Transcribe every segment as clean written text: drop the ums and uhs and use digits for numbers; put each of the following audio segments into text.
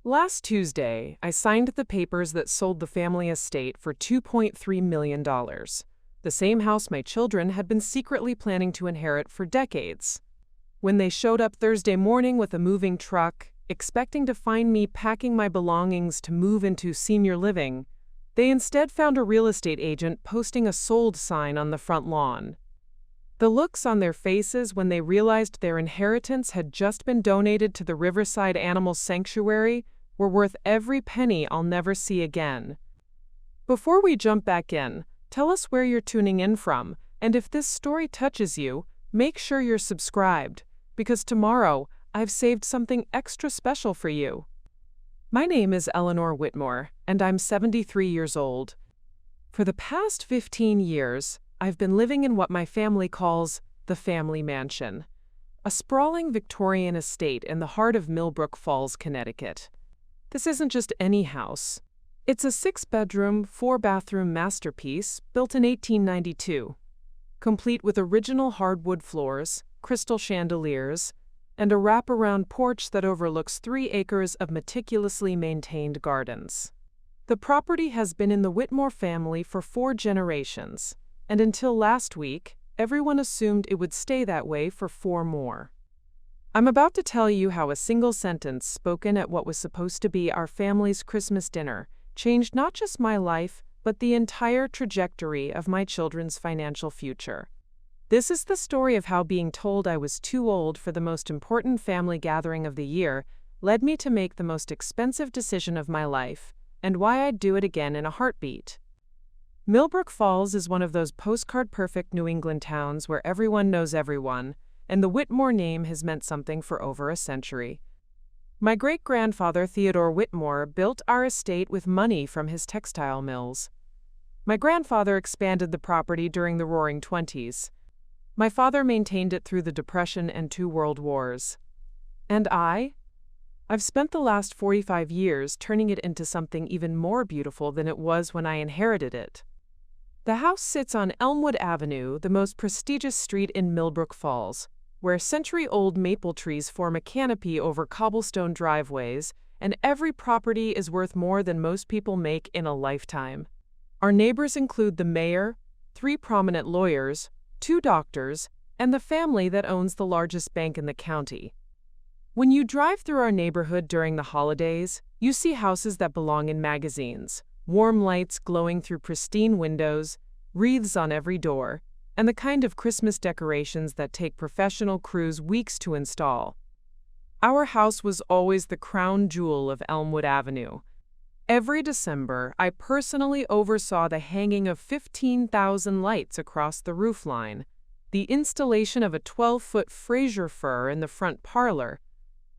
Last Tuesday, I signed the papers that sold the family estate for $2.3 million, the same house my children had been secretly planning to inherit for decades. When they showed up Thursday morning with a moving truck, expecting to find me packing my belongings to move into senior living, they instead found a real estate agent posting a sold sign on the front lawn. The looks on their faces when they realized their inheritance had just been donated to the Riverside Animal Sanctuary were worth every penny I'll never see again. Before we jump back in, tell us where you're tuning in from, and if this story touches you, make sure you're subscribed, because tomorrow I've saved something extra special for you. My name is Eleanor Whitmore, and I'm 73 years old. For the past 15 years, I've been living in what my family calls the family mansion, a sprawling Victorian estate in the heart of Millbrook Falls, Connecticut. This isn't just any house. It's a 6-bedroom, 4-bathroom masterpiece built in 1892, complete with original hardwood floors, crystal chandeliers, and a wraparound porch that overlooks 3 acres of meticulously maintained gardens. The property has been in the Whitmore family for 4 generations, and until last week, everyone assumed it would stay that way for 4 more. I'm about to tell you how a single sentence spoken at what was supposed to be our family's Christmas dinner changed not just my life, but the entire trajectory of my children's financial future. This is the story of how being told I was too old for the most important family gathering of the year led me to make the most expensive decision of my life, and why I'd do it again in a heartbeat. Millbrook Falls is one of those postcard-perfect New England towns where everyone knows everyone, and the Whitmore name has meant something for over a century. My great-grandfather Theodore Whitmore built our estate with money from his textile mills. My grandfather expanded the property during the Roaring Twenties. My father maintained it through the Depression and 2 World Wars. And I've spent the last 45 years turning it into something even more beautiful than it was when I inherited it. The house sits on Elmwood Avenue, the most prestigious street in Millbrook Falls, where century-old maple trees form a canopy over cobblestone driveways, and every property is worth more than most people make in a lifetime. Our neighbors include the mayor, 3 prominent lawyers, 2 doctors, and the family that owns the largest bank in the county. When you drive through our neighborhood during the holidays, you see houses that belong in magazines, warm lights glowing through pristine windows, wreaths on every door, and the kind of Christmas decorations that take professional crews weeks to install. Our house was always the crown jewel of Elmwood Avenue. Every December, I personally oversaw the hanging of 15,000 lights across the roofline, the installation of a 12-foot Fraser fir in the front parlor,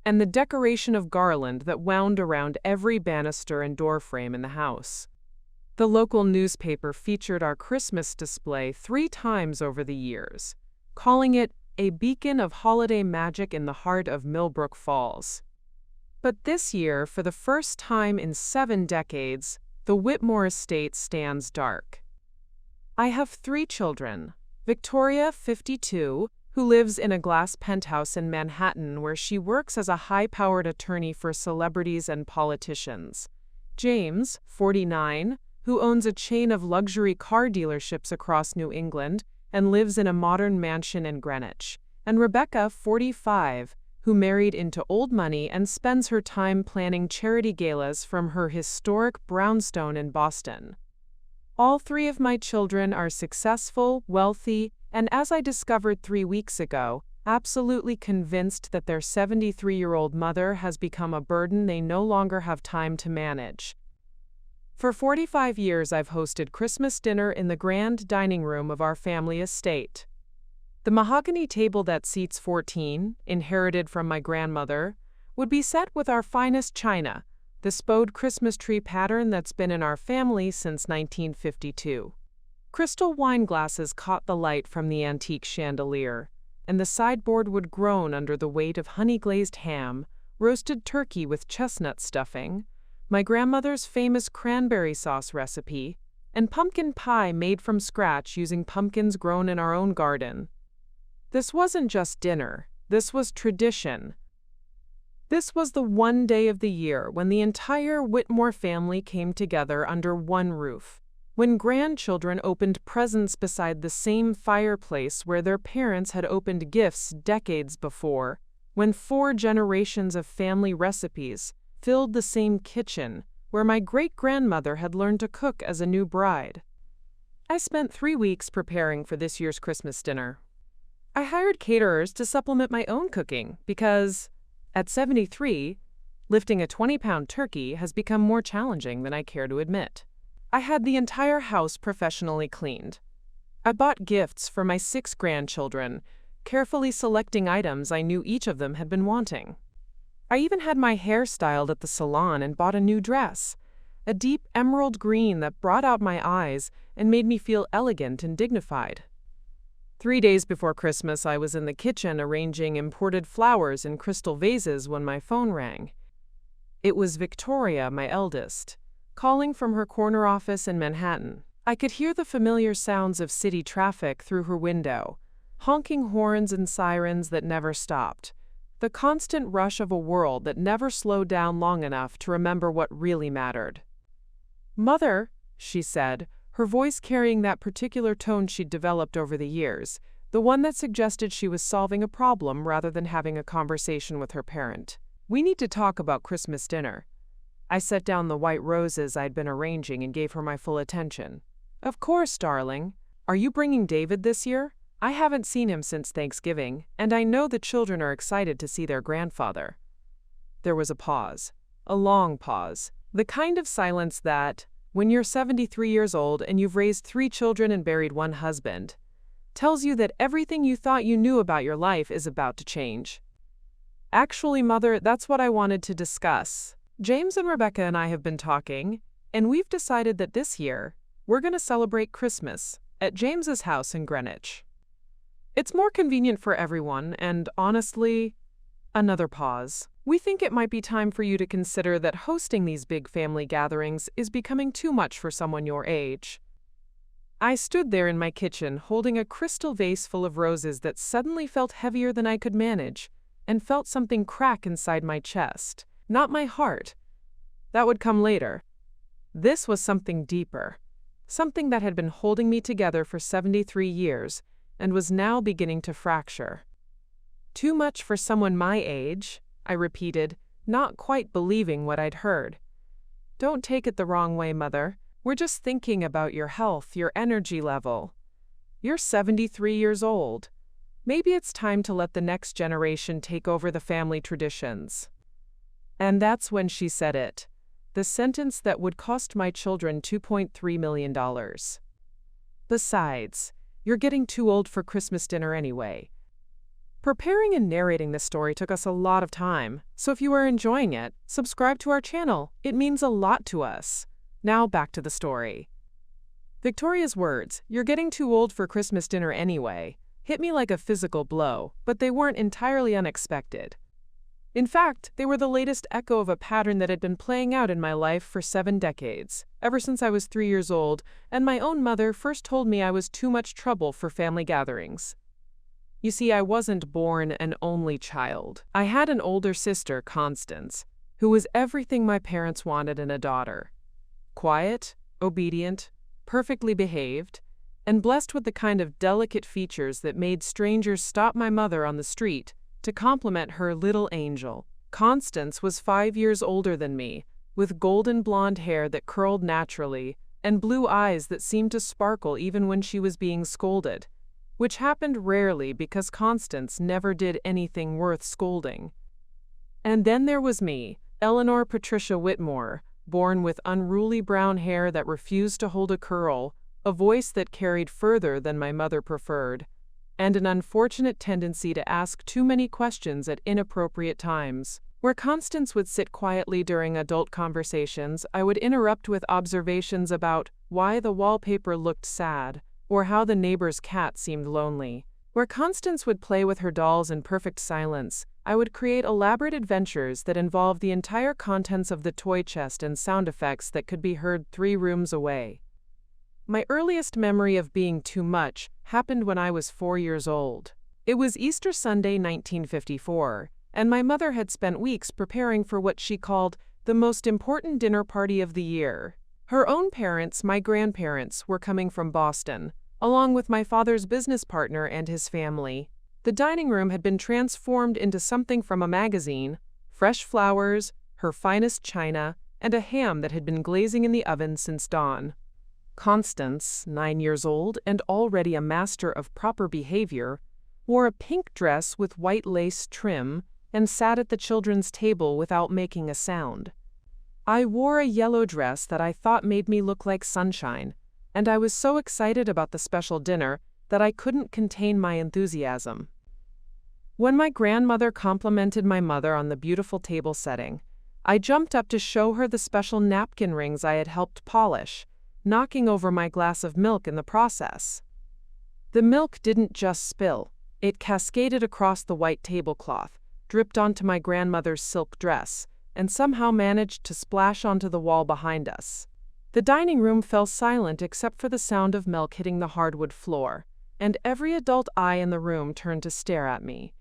and the decoration of garland that wound around every banister and doorframe in the house. The local newspaper featured our Christmas display 3 times over the years, calling it a beacon of holiday magic in the heart of Millbrook Falls. But this year, for the first time in 7 decades, the Whitmore estate stands dark. I have 3 children: Victoria, 52, who lives in a glass penthouse in Manhattan where she works as a high-powered attorney for celebrities and politicians; James, 49, who owns a chain of luxury car dealerships across New England and lives in a modern mansion in Greenwich; and Rebecca, 45, who married into old money and spends her time planning charity galas from her historic brownstone in Boston. All 3 of my children are successful, wealthy, and as I discovered 3 weeks ago, absolutely convinced that their 73-year-old mother has become a burden they no longer have time to manage. For 45 years, I've hosted Christmas dinner in the grand dining room of our family estate. The mahogany table that seats 14, inherited from my grandmother, would be set with our finest china, the spode Christmas tree pattern that's been in our family since 1952. Crystal wine glasses caught the light from the antique chandelier, and the sideboard would groan under the weight of honey-glazed ham, roasted turkey with chestnut stuffing, my grandmother's famous cranberry sauce recipe, and pumpkin pie made from scratch using pumpkins grown in our own garden. This wasn't just dinner, this was tradition. This was the one day of the year when the entire Whitmore family came together under one roof, when grandchildren opened presents beside the same fireplace where their parents had opened gifts decades before, when 4 generations of family recipes filled the same kitchen where my great-grandmother had learned to cook as a new bride. I spent 3 weeks preparing for this year's Christmas dinner. I hired caterers to supplement my own cooking because, at 73, lifting a 20-pound turkey has become more challenging than I care to admit. I had the entire house professionally cleaned. I bought gifts for my 6 grandchildren, carefully selecting items I knew each of them had been wanting. I even had my hair styled at the salon and bought a new dress, a deep emerald green that brought out my eyes and made me feel elegant and dignified. 3 days before Christmas, I was in the kitchen arranging imported flowers in crystal vases when my phone rang. It was Victoria, my eldest, calling from her corner office in Manhattan. I could hear the familiar sounds of city traffic through her window, honking horns and sirens that never stopped, the constant rush of a world that never slowed down long enough to remember what really mattered. "Mother," she said, her voice carrying that particular tone she'd developed over the years, the one that suggested she was solving a problem rather than having a conversation with her parent. "We need to talk about Christmas dinner." I set down the white roses I'd been arranging and gave her my full attention. "Of course, darling. Are you bringing David this year? I haven't seen him since Thanksgiving, and I know the children are excited to see their grandfather." There was a pause, a long pause, the kind of silence that, when you're 73 years old and you've raised 3 children and buried 1 husband, tells you that everything you thought you knew about your life is about to change. "Actually, Mother, that's what I wanted to discuss. James and Rebecca and I have been talking, and we've decided that this year, we're going to celebrate Christmas at James's house in Greenwich. It's more convenient for everyone, and honestly," another pause, "we think it might be time for you to consider that hosting these big family gatherings is becoming too much for someone your age." I stood there in my kitchen holding a crystal vase full of roses that suddenly felt heavier than I could manage, and felt something crack inside my chest, not my heart. That would come later. This was something deeper, something that had been holding me together for 73 years, and was now beginning to fracture. "Too much for someone my age," I repeated, not quite believing what I'd heard. "Don't take it the wrong way, Mother. We're just thinking about your health, your energy level. You're 73 years old. Maybe it's time to let the next generation take over the family traditions." And that's when she said it, the sentence that would cost my children $2.3 million. "Besides, you're getting too old for Christmas dinner anyway." Preparing and narrating this story took us a lot of time, so if you are enjoying it, subscribe to our channel. It means a lot to us. Now back to the story. Victoria's words, "You're getting too old for Christmas dinner anyway," hit me like a physical blow, but they weren't entirely unexpected. In fact, they were the latest echo of a pattern that had been playing out in my life for 7 decades, ever since I was 3 years old, and my own mother first told me I was too much trouble for family gatherings. You see, I wasn't born an only child. I had an older sister, Constance, who was everything my parents wanted in a daughter. Quiet, obedient, perfectly behaved, and blessed with the kind of delicate features that made strangers stop my mother on the street to compliment her little angel. Constance was 5 years older than me, with golden blonde hair that curled naturally and blue eyes that seemed to sparkle even when she was being scolded, which happened rarely because Constance never did anything worth scolding. And then there was me, Eleanor Patricia Whitmore, born with unruly brown hair that refused to hold a curl, a voice that carried further than my mother preferred, and an unfortunate tendency to ask too many questions at inappropriate times. Where Constance would sit quietly during adult conversations, I would interrupt with observations about why the wallpaper looked sad, or how the neighbor's cat seemed lonely. Where Constance would play with her dolls in perfect silence, I would create elaborate adventures that involved the entire contents of the toy chest and sound effects that could be heard 3 rooms away. My earliest memory of being too much happened when I was 4 years old. It was Easter Sunday, 1954, and my mother had spent weeks preparing for what she called the most important dinner party of the year. Her own parents, my grandparents, were coming from Boston, along with my father's business partner and his family. The dining room had been transformed into something from a magazine: fresh flowers, her finest china, and a ham that had been glazing in the oven since dawn. Constance, 9 years old and already a master of proper behavior, wore a pink dress with white lace trim and sat at the children's table without making a sound. I wore a yellow dress that I thought made me look like sunshine, and I was so excited about the special dinner that I couldn't contain my enthusiasm. When my grandmother complimented my mother on the beautiful table setting, I jumped up to show her the special napkin rings I had helped polish, knocking over my glass of milk in the process. The milk didn't just spill, it cascaded across the white tablecloth, dripped onto my grandmother's silk dress, and somehow managed to splash onto the wall behind us. The dining room fell silent except for the sound of milk hitting the hardwood floor, and every adult eye in the room turned to stare at me.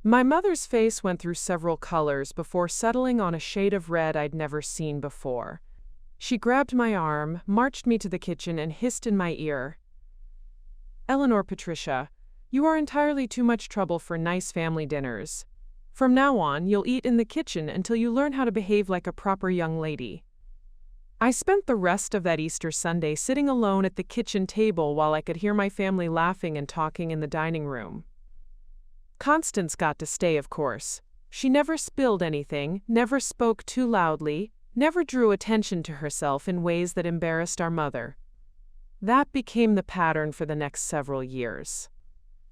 My mother's face went through several colors before settling on a shade of red I'd never seen before. She grabbed my arm, marched me to the kitchen, and hissed in my ear, "Eleanor Patricia, you are entirely too much trouble for nice family dinners. From now on, you'll eat in the kitchen until you learn how to behave like a proper young lady." I spent the rest of that Easter Sunday sitting alone at the kitchen table while I could hear my family laughing and talking in the dining room. Constance got to stay, of course. She never spilled anything, never spoke too loudly, never drew attention to herself in ways that embarrassed our mother. That became the pattern for the next several years.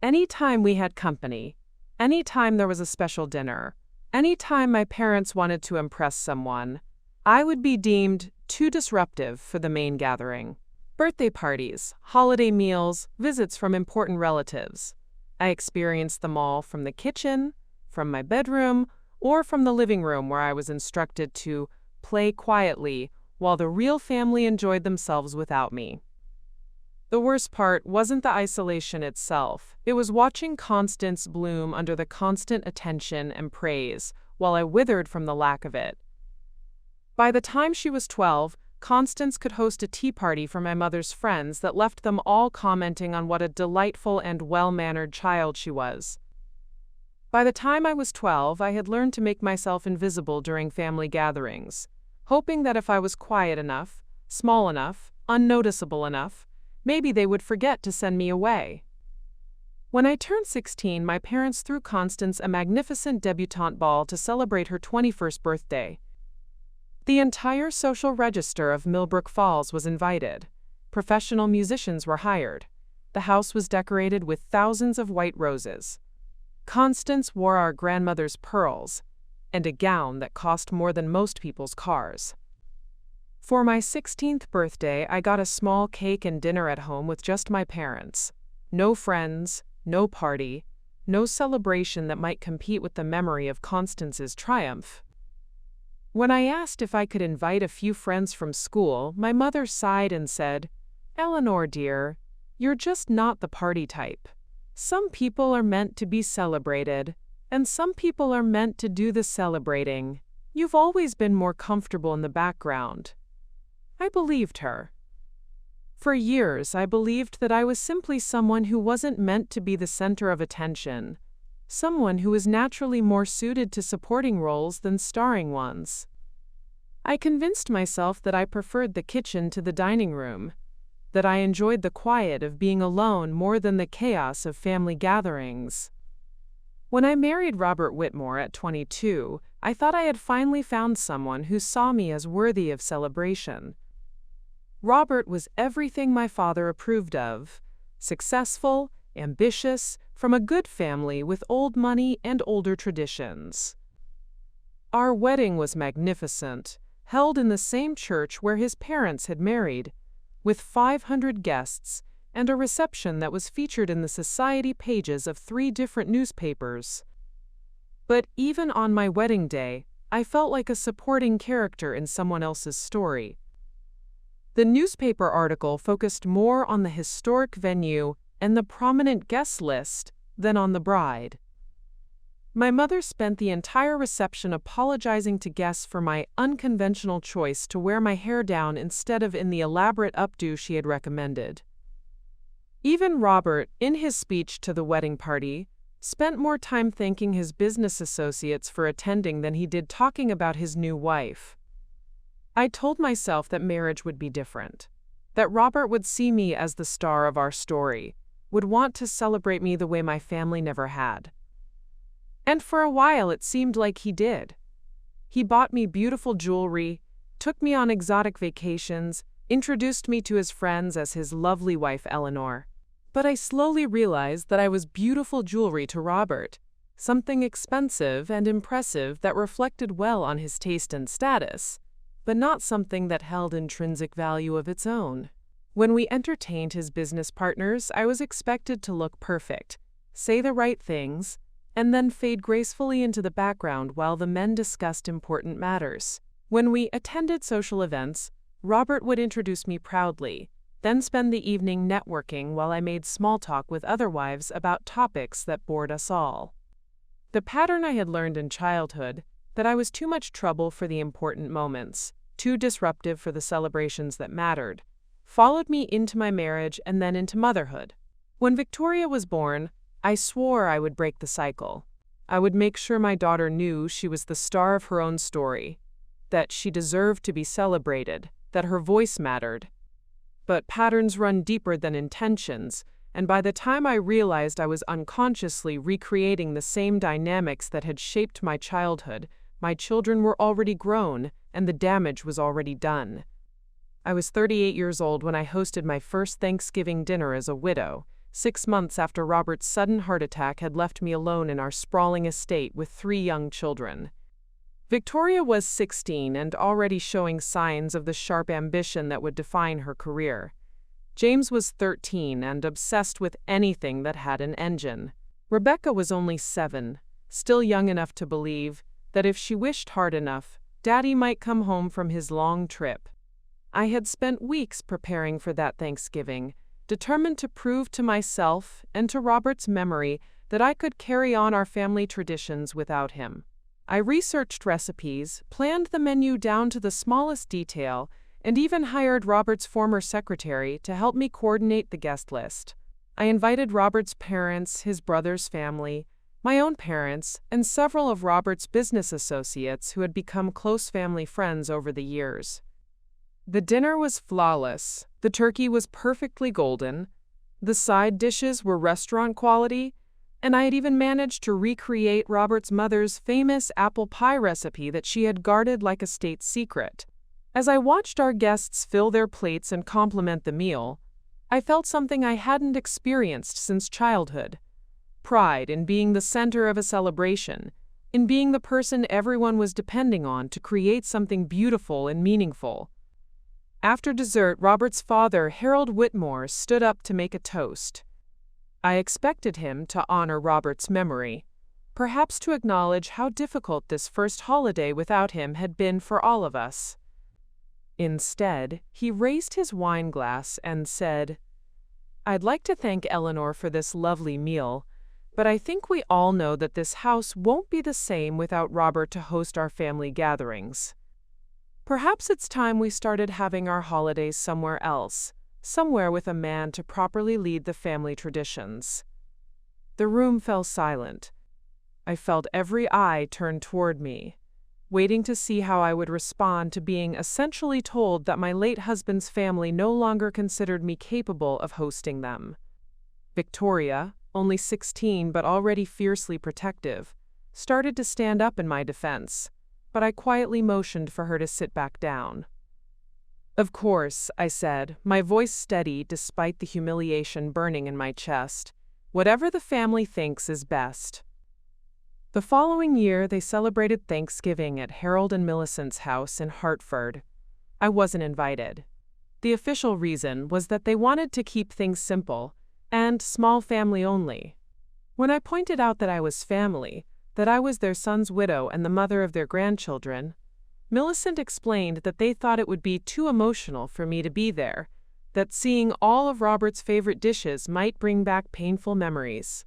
Any time we had company, any time there was a special dinner, any time my parents wanted to impress someone, I would be deemed too disruptive for the main gathering. Birthday parties, holiday meals, visits from important relatives. I experienced them all from the kitchen, from my bedroom, or from the living room where I was instructed to play quietly while the real family enjoyed themselves without me. The worst part wasn't the isolation itself. It was watching Constance bloom under the constant attention and praise while I withered from the lack of it. By the time she was 12, Constance could host a tea party for my mother's friends that left them all commenting on what a delightful and well-mannered child she was. By the time I was 12, I had learned to make myself invisible during family gatherings, hoping that if I was quiet enough, small enough, unnoticeable enough, maybe they would forget to send me away. When I turned 16, my parents threw Constance a magnificent debutante ball to celebrate her 21st birthday. The entire social register of Millbrook Falls was invited. Professional musicians were hired. The house was decorated with thousands of white roses. Constance wore our grandmother's pearls, and a gown that cost more than most people's cars. For my 16th birthday, I got a small cake and dinner at home with just my parents. No friends, no party, no celebration that might compete with the memory of Constance's triumph. When I asked if I could invite a few friends from school, my mother sighed and said, "Eleanor, dear, you're just not the party type. Some people are meant to be celebrated, and some people are meant to do the celebrating. You've always been more comfortable in the background." I believed her. For years, I believed that I was simply someone who wasn't meant to be the center of attention, someone who was naturally more suited to supporting roles than starring ones. I convinced myself that I preferred the kitchen to the dining room, that I enjoyed the quiet of being alone more than the chaos of family gatherings. When I married Robert Whitmore at 22, I thought I had finally found someone who saw me as worthy of celebration. Robert was everything my father approved of: successful, ambitious, from a good family with old money and older traditions. Our wedding was magnificent, held in the same church where his parents had married, with 500 guests and a reception that was featured in the society pages of 3 different newspapers. But even on my wedding day, I felt like a supporting character in someone else's story. The newspaper article focused more on the historic venue and the prominent guest list than on the bride. My mother spent the entire reception apologizing to guests for my unconventional choice to wear my hair down instead of in the elaborate updo she had recommended. Even Robert, in his speech to the wedding party, spent more time thanking his business associates for attending than he did talking about his new wife. I told myself that marriage would be different, that Robert would see me as the star of our story, would want to celebrate me the way my family never had. And for a while it seemed like he did. He bought me beautiful jewelry, took me on exotic vacations, introduced me to his friends as his lovely wife Eleanor. But I slowly realized that I was beautiful jewelry to Robert, something expensive and impressive that reflected well on his taste and status, but not something that held intrinsic value of its own. When we entertained his business partners, I was expected to look perfect, say the right things, and then fade gracefully into the background while the men discussed important matters. When we attended social events, Robert would introduce me proudly, then spend the evening networking while I made small talk with other wives about topics that bored us all. The pattern I had learned in childhood, that I was too much trouble for the important moments, too disruptive for the celebrations that mattered, followed me into my marriage and then into motherhood. When Victoria was born, I swore I would break the cycle. I would make sure my daughter knew she was the star of her own story, that she deserved to be celebrated, that her voice mattered. But patterns run deeper than intentions, and by the time I realized I was unconsciously recreating the same dynamics that had shaped my childhood, my children were already grown, and the damage was already done. I was 38 years old when I hosted my first Thanksgiving dinner as a widow, 6 months after Robert's sudden heart attack had left me alone in our sprawling estate with 3 young children. Victoria was 16 and already showing signs of the sharp ambition that would define her career. James was 13 and obsessed with anything that had an engine. Rebecca was only 7, still young enough to believe that if she wished hard enough, Daddy might come home from his long trip. I had spent weeks preparing for that Thanksgiving, determined to prove to myself and to Robert's memory that I could carry on our family traditions without him. I researched recipes, planned the menu down to the smallest detail, and even hired Robert's former secretary to help me coordinate the guest list. I invited Robert's parents, his brother's family, my own parents, and several of Robert's business associates who had become close family friends over the years. The dinner was flawless. The turkey was perfectly golden. The side dishes were restaurant quality, and I had even managed to recreate Robert's mother's famous apple pie recipe that she had guarded like a state secret. As I watched our guests fill their plates and compliment the meal, I felt something I hadn't experienced since childhood. Pride in being the center of a celebration, in being the person everyone was depending on to create something beautiful and meaningful. After dessert, Robert's father, Harold Whitmore, stood up to make a toast. I expected him to honor Robert's memory, perhaps to acknowledge how difficult this first holiday without him had been for all of us. Instead, he raised his wine glass and said, "I'd like to thank Eleanor for this lovely meal, but I think we all know that this house won't be the same without Robert to host our family gatherings. Perhaps it's time we started having our holidays somewhere else, somewhere with a man to properly lead the family traditions." The room fell silent. I felt every eye turned toward me, waiting to see how I would respond to being essentially told that my late husband's family no longer considered me capable of hosting them. Victoria, only 16 but already fiercely protective, started to stand up in my defense, but I quietly motioned for her to sit back down. "Of course," I said, my voice steady despite the humiliation burning in my chest. "Whatever the family thinks is best." The following year, they celebrated Thanksgiving at Harold and Millicent's house in Hartford. I wasn't invited. The official reason was that they wanted to keep things simple and small family only. When I pointed out that I was family, that I was their son's widow and the mother of their grandchildren, Millicent explained that they thought it would be too emotional for me to be there, that seeing all of Robert's favorite dishes might bring back painful memories.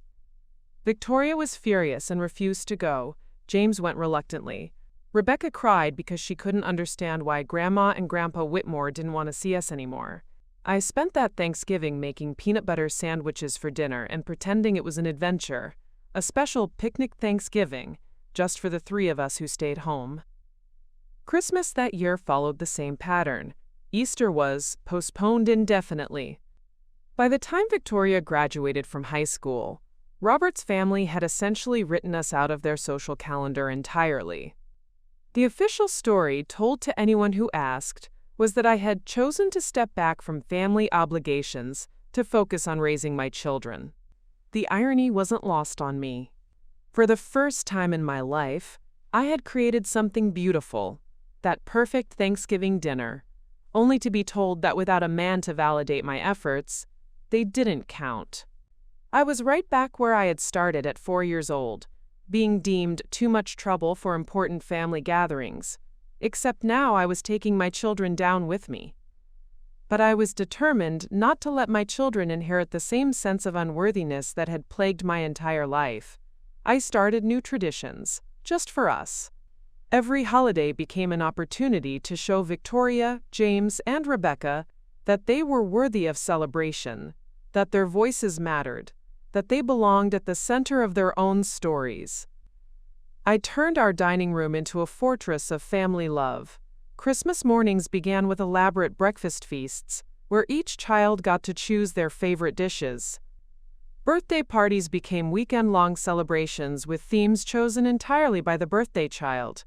Victoria was furious and refused to go. James went reluctantly. Rebecca cried because she couldn't understand why Grandma and Grandpa Whitmore didn't want to see us anymore. I spent that Thanksgiving making peanut butter sandwiches for dinner and pretending it was an adventure, a special picnic Thanksgiving, just for the three of us who stayed home. Christmas that year followed the same pattern. Easter was postponed indefinitely. By the time Victoria graduated from high school, Robert's family had essentially written us out of their social calendar entirely. The official story told to anyone who asked was that I had chosen to step back from family obligations to focus on raising my children. The irony wasn't lost on me. For the first time in my life, I had created something beautiful, that perfect Thanksgiving dinner, only to be told that without a man to validate my efforts, they didn't count. I was right back where I had started at 4 years old, being deemed too much trouble for important family gatherings, except now I was taking my children down with me. But I was determined not to let my children inherit the same sense of unworthiness that had plagued my entire life. I started new traditions, just for us. Every holiday became an opportunity to show Victoria, James, and Rebecca that they were worthy of celebration, that their voices mattered, that they belonged at the center of their own stories. I turned our dining room into a fortress of family love. Christmas mornings began with elaborate breakfast feasts, where each child got to choose their favorite dishes. Birthday parties became weekend-long celebrations with themes chosen entirely by the birthday child.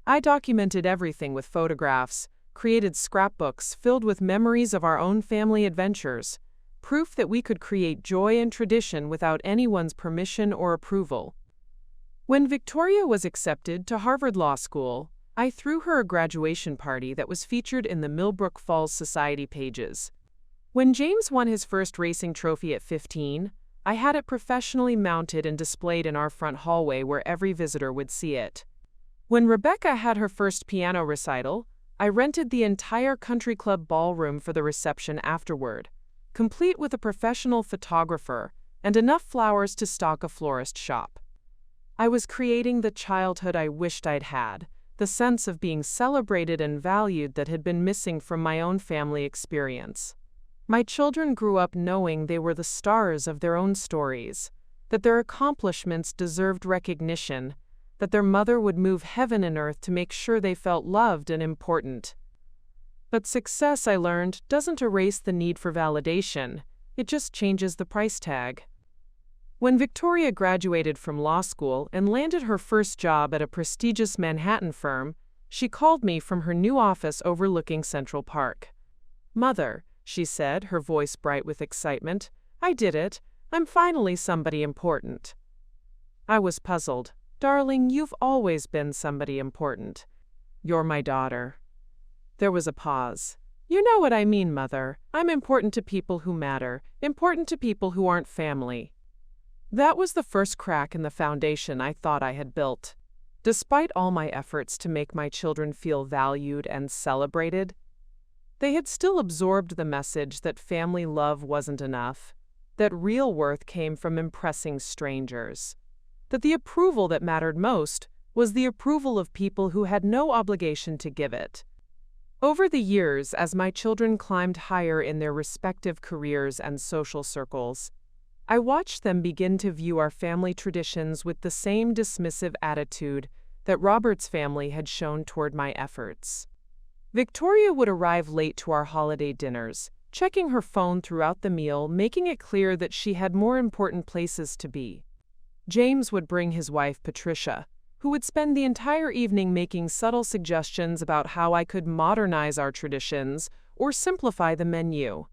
I documented everything with photographs, created scrapbooks filled with memories of our own family adventures, proof that we could create joy and tradition without anyone's permission or approval. When Victoria was accepted to Harvard Law School, I threw her a graduation party that was featured in the Millbrook Falls Society pages. When James won his first racing trophy at 15, I had it professionally mounted and displayed in our front hallway where every visitor would see it. When Rebecca had her first piano recital, I rented the entire country club ballroom for the reception afterward, complete with a professional photographer and enough flowers to stock a florist shop. I was creating the childhood I wished I'd had, the sense of being celebrated and valued that had been missing from my own family experience. My children grew up knowing they were the stars of their own stories, that their accomplishments deserved recognition, that their mother would move heaven and earth to make sure they felt loved and important. But success, I learned, doesn't erase the need for validation, it just changes the price tag. When Victoria graduated from law school and landed her first job at a prestigious Manhattan firm, she called me from her new office overlooking Central Park. "Mother," she said, her voice bright with excitement, "I did it. I'm finally somebody important." I was puzzled. "Darling, you've always been somebody important. You're my daughter." There was a pause. "You know what I mean, Mother. I'm important to people who matter, important to people who aren't family." That was the first crack in the foundation I thought I had built. Despite all my efforts to make my children feel valued and celebrated, they had still absorbed the message that family love wasn't enough, that real worth came from impressing strangers, that the approval that mattered most was the approval of people who had no obligation to give it. Over the years, as my children climbed higher in their respective careers and social circles, I watched them begin to view our family traditions with the same dismissive attitude that Robert's family had shown toward my efforts. Victoria would arrive late to our holiday dinners, checking her phone throughout the meal, making it clear that she had more important places to be. James would bring his wife, Patricia, who would spend the entire evening making subtle suggestions about how I could modernize our traditions or simplify the menu.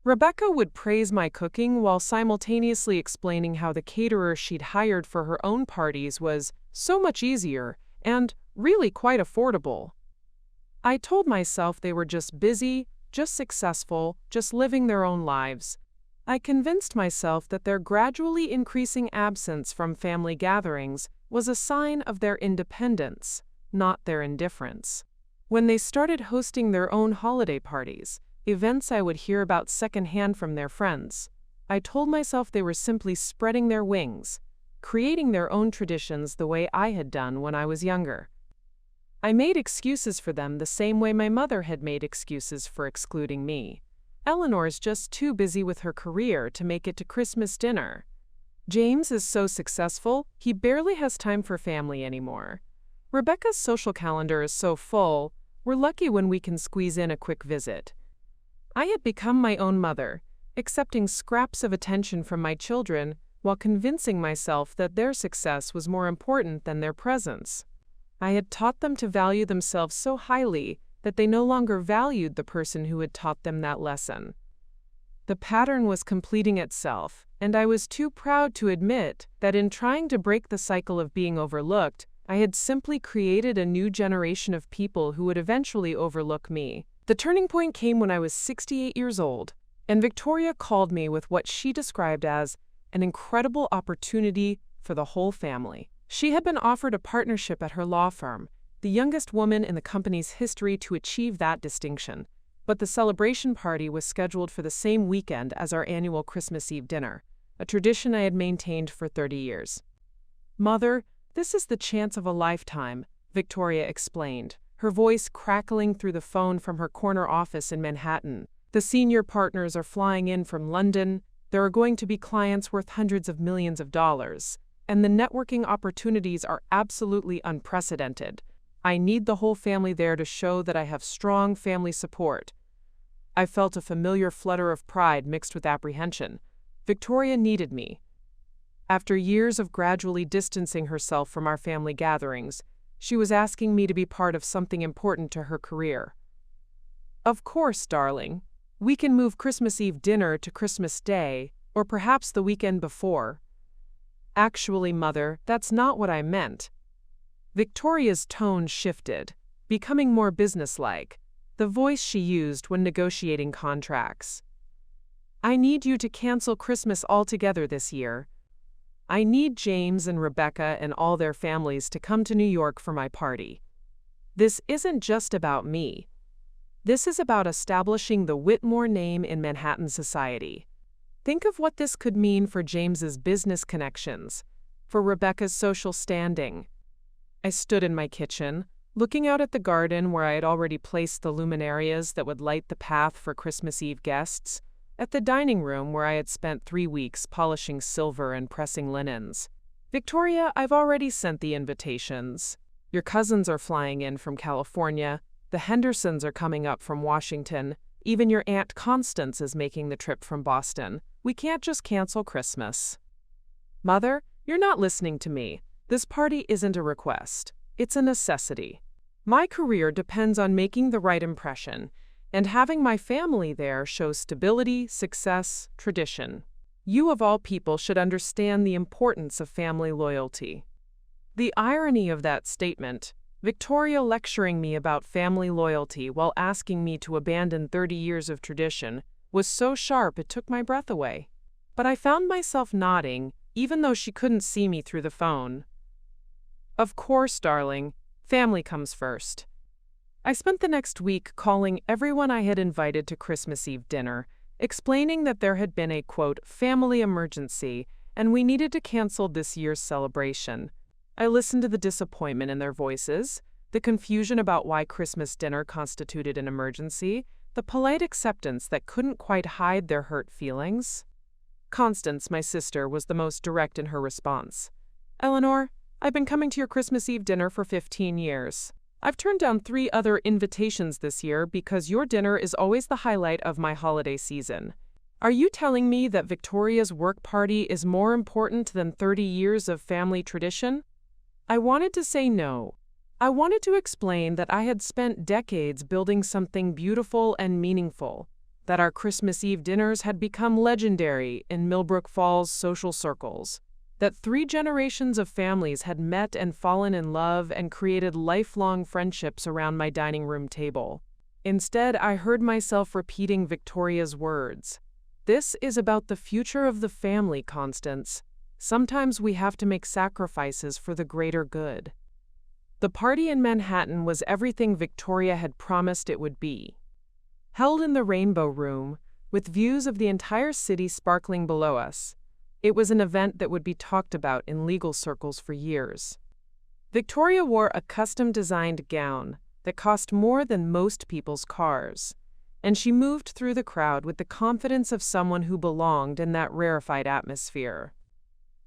Rebecca would praise my cooking while simultaneously explaining how the caterer she'd hired for her own parties was so much easier and really quite affordable. I told myself they were just busy, just successful, just living their own lives. I convinced myself that their gradually increasing absence from family gatherings was a sign of their independence, not their indifference. When they started hosting their own holiday parties, events I would hear about secondhand from their friends, I told myself they were simply spreading their wings, creating their own traditions the way I had done when I was younger. I made excuses for them the same way my mother had made excuses for excluding me. Eleanor's just too busy with her career to make it to Christmas dinner. James is so successful, he barely has time for family anymore. Rebecca's social calendar is so full, we're lucky when we can squeeze in a quick visit. I had become my own mother, accepting scraps of attention from my children while convincing myself that their success was more important than their presence. I had taught them to value themselves so highly that they no longer valued the person who had taught them that lesson. The pattern was completing itself, and I was too proud to admit that in trying to break the cycle of being overlooked, I had simply created a new generation of people who would eventually overlook me. The turning point came when I was 68 years old, and Victoria called me with what she described as an incredible opportunity for the whole family. She had been offered a partnership at her law firm, the youngest woman in the company's history to achieve that distinction, but the celebration party was scheduled for the same weekend as our annual Christmas Eve dinner, a tradition I had maintained for 30 years. "Mother, this is the chance of a lifetime," Victoria explained, her voice crackling through the phone from her corner office in Manhattan. "The senior partners are flying in from London, there are going to be clients worth hundreds of millions of dollars, and the networking opportunities are absolutely unprecedented. I need the whole family there to show that I have strong family support." I felt a familiar flutter of pride mixed with apprehension. Victoria needed me. After years of gradually distancing herself from our family gatherings, she was asking me to be part of something important to her career. "Of course, darling. We can move Christmas Eve dinner to Christmas Day, or perhaps the weekend before." "Actually, Mother, that's not what I meant." Victoria's tone shifted, becoming more businesslike, the voice she used when negotiating contracts. "I need you to cancel Christmas altogether this year. I need James and Rebecca and all their families to come to New York for my party. This isn't just about me. This is about establishing the Whitmore name in Manhattan society. Think of what this could mean for James's business connections, for Rebecca's social standing." I stood in my kitchen, looking out at the garden where I had already placed the luminarias that would light the path for Christmas Eve guests, at the dining room where I had spent 3 weeks polishing silver and pressing linens. "Victoria, I've already sent the invitations. Your cousins are flying in from California, the Hendersons are coming up from Washington, even your Aunt Constance is making the trip from Boston. We can't just cancel Christmas." "Mother, you're not listening to me. This party isn't a request. It's a necessity. My career depends on making the right impression, and having my family there shows stability, success, tradition. You of all people should understand the importance of family loyalty." The irony of that statement, Victoria lecturing me about family loyalty while asking me to abandon 30 years of tradition, was so sharp it took my breath away. But I found myself nodding, even though she couldn't see me through the phone. "Of course, darling. Family comes first." I spent the next week calling everyone I had invited to Christmas Eve dinner, explaining that there had been a, quote, family emergency, and we needed to cancel this year's celebration. I listened to the disappointment in their voices, the confusion about why Christmas dinner constituted an emergency, the polite acceptance that couldn't quite hide their hurt feelings. Constance, my sister, was the most direct in her response. "Eleanor, I've been coming to your Christmas Eve dinner for 15 years. I've turned down 3 other invitations this year because your dinner is always the highlight of my holiday season. Are you telling me that Victoria's work party is more important than 30 years of family tradition?" I wanted to say no. I wanted to explain that I had spent decades building something beautiful and meaningful, that our Christmas Eve dinners had become legendary in Millbrook Falls social circles, that 3 generations of families had met and fallen in love and created lifelong friendships around my dining room table. Instead, I heard myself repeating Victoria's words. "This is about the future of the family, Constance. Sometimes we have to make sacrifices for the greater good." The party in Manhattan was everything Victoria had promised it would be. Held in the Rainbow Room, with views of the entire city sparkling below us, It was an event that would be talked about in legal circles for years. Victoria wore a custom-designed gown that cost more than most people's cars, and she moved through the crowd with the confidence of someone who belonged in that rarefied atmosphere.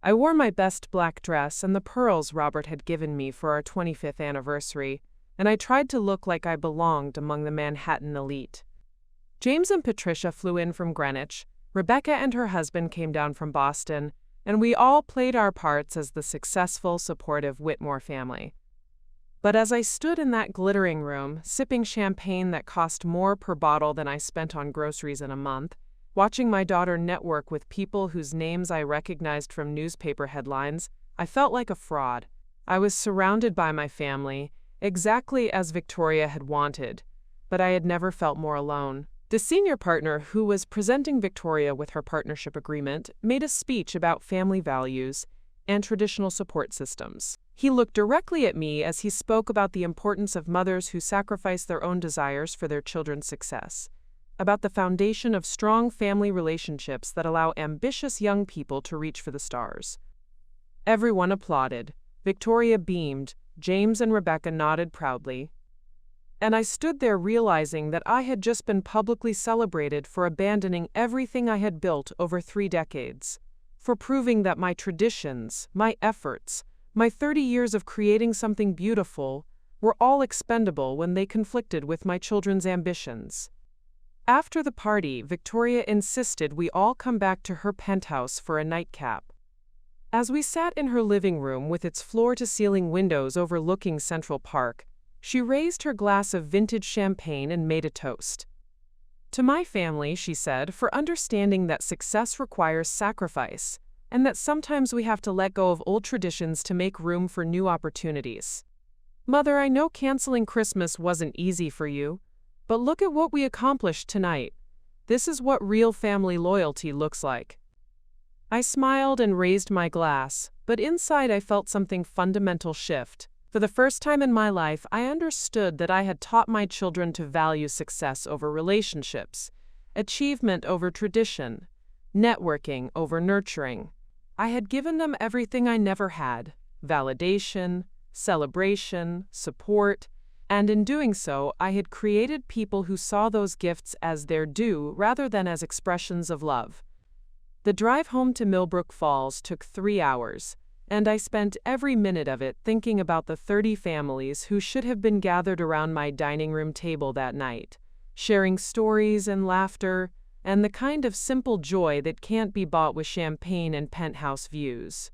I wore my best black dress and the pearls Robert had given me for our 25th anniversary, and I tried to look like I belonged among the Manhattan elite. James and Patricia flew in from Greenwich, Rebecca and her husband came down from Boston, and we all played our parts as the successful, supportive Whitmore family. But as I stood in that glittering room, sipping champagne that cost more per bottle than I spent on groceries in a month, watching my daughter network with people whose names I recognized from newspaper headlines, I felt like a fraud. I was surrounded by my family, exactly as Victoria had wanted, but I had never felt more alone. The senior partner who was presenting Victoria with her partnership agreement made a speech about family values and traditional support systems. He looked directly at me as he spoke about the importance of mothers who sacrifice their own desires for their children's success, about the foundation of strong family relationships that allow ambitious young people to reach for the stars. Everyone applauded. Victoria beamed. James and Rebecca nodded proudly. And I stood there realizing that I had just been publicly celebrated for abandoning everything I had built over 3 decades, for proving that my traditions, my efforts, my 30 years of creating something beautiful were all expendable when they conflicted with my children's ambitions. After the party, Victoria insisted we all come back to her penthouse for a nightcap. As we sat in her living room with its floor-to-ceiling windows overlooking Central Park, she raised her glass of vintage champagne and made a toast. To my family, she said, for understanding that success requires sacrifice, and that sometimes we have to let go of old traditions to make room for new opportunities. Mother, I know canceling Christmas wasn't easy for you, but look at what we accomplished tonight. This is what real family loyalty looks like. I smiled and raised my glass, but inside I felt something fundamental shift. For the first time in my life, I understood that I had taught my children to value success over relationships, achievement over tradition, networking over nurturing. I had given them everything I never had: validation, celebration, support, and in doing so, I had created people who saw those gifts as their due rather than as expressions of love. The drive home to Millbrook Falls took 3 hours, and I spent every minute of it thinking about the 30 families who should have been gathered around my dining room table that night, sharing stories and laughter, and the kind of simple joy that can't be bought with champagne and penthouse views.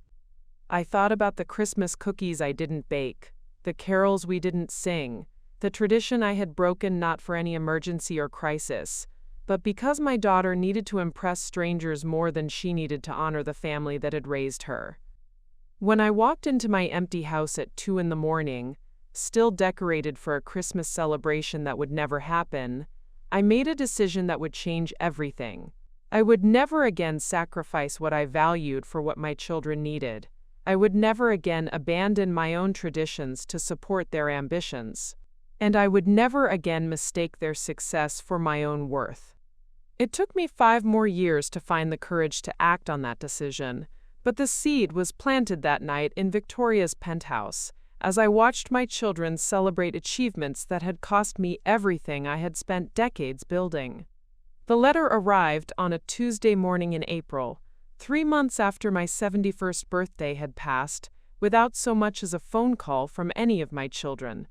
I thought about the Christmas cookies I didn't bake, the carols we didn't sing, the tradition I had broken not for any emergency or crisis, but because my daughter needed to impress strangers more than she needed to honor the family that had raised her. When I walked into my empty house at 2 in the morning, still decorated for a Christmas celebration that would never happen, I made a decision that would change everything. I would never again sacrifice what I valued for what my children needed. I would never again abandon my own traditions to support their ambitions. And I would never again mistake their success for my own worth. It took me 5 more years to find the courage to act on that decision, but the seed was planted that night in Victoria's penthouse, as I watched my children celebrate achievements that had cost me everything I had spent decades building. The letter arrived on a Tuesday morning in April, 3 months after my 71st birthday had passed, without so much as a phone call from any of my children.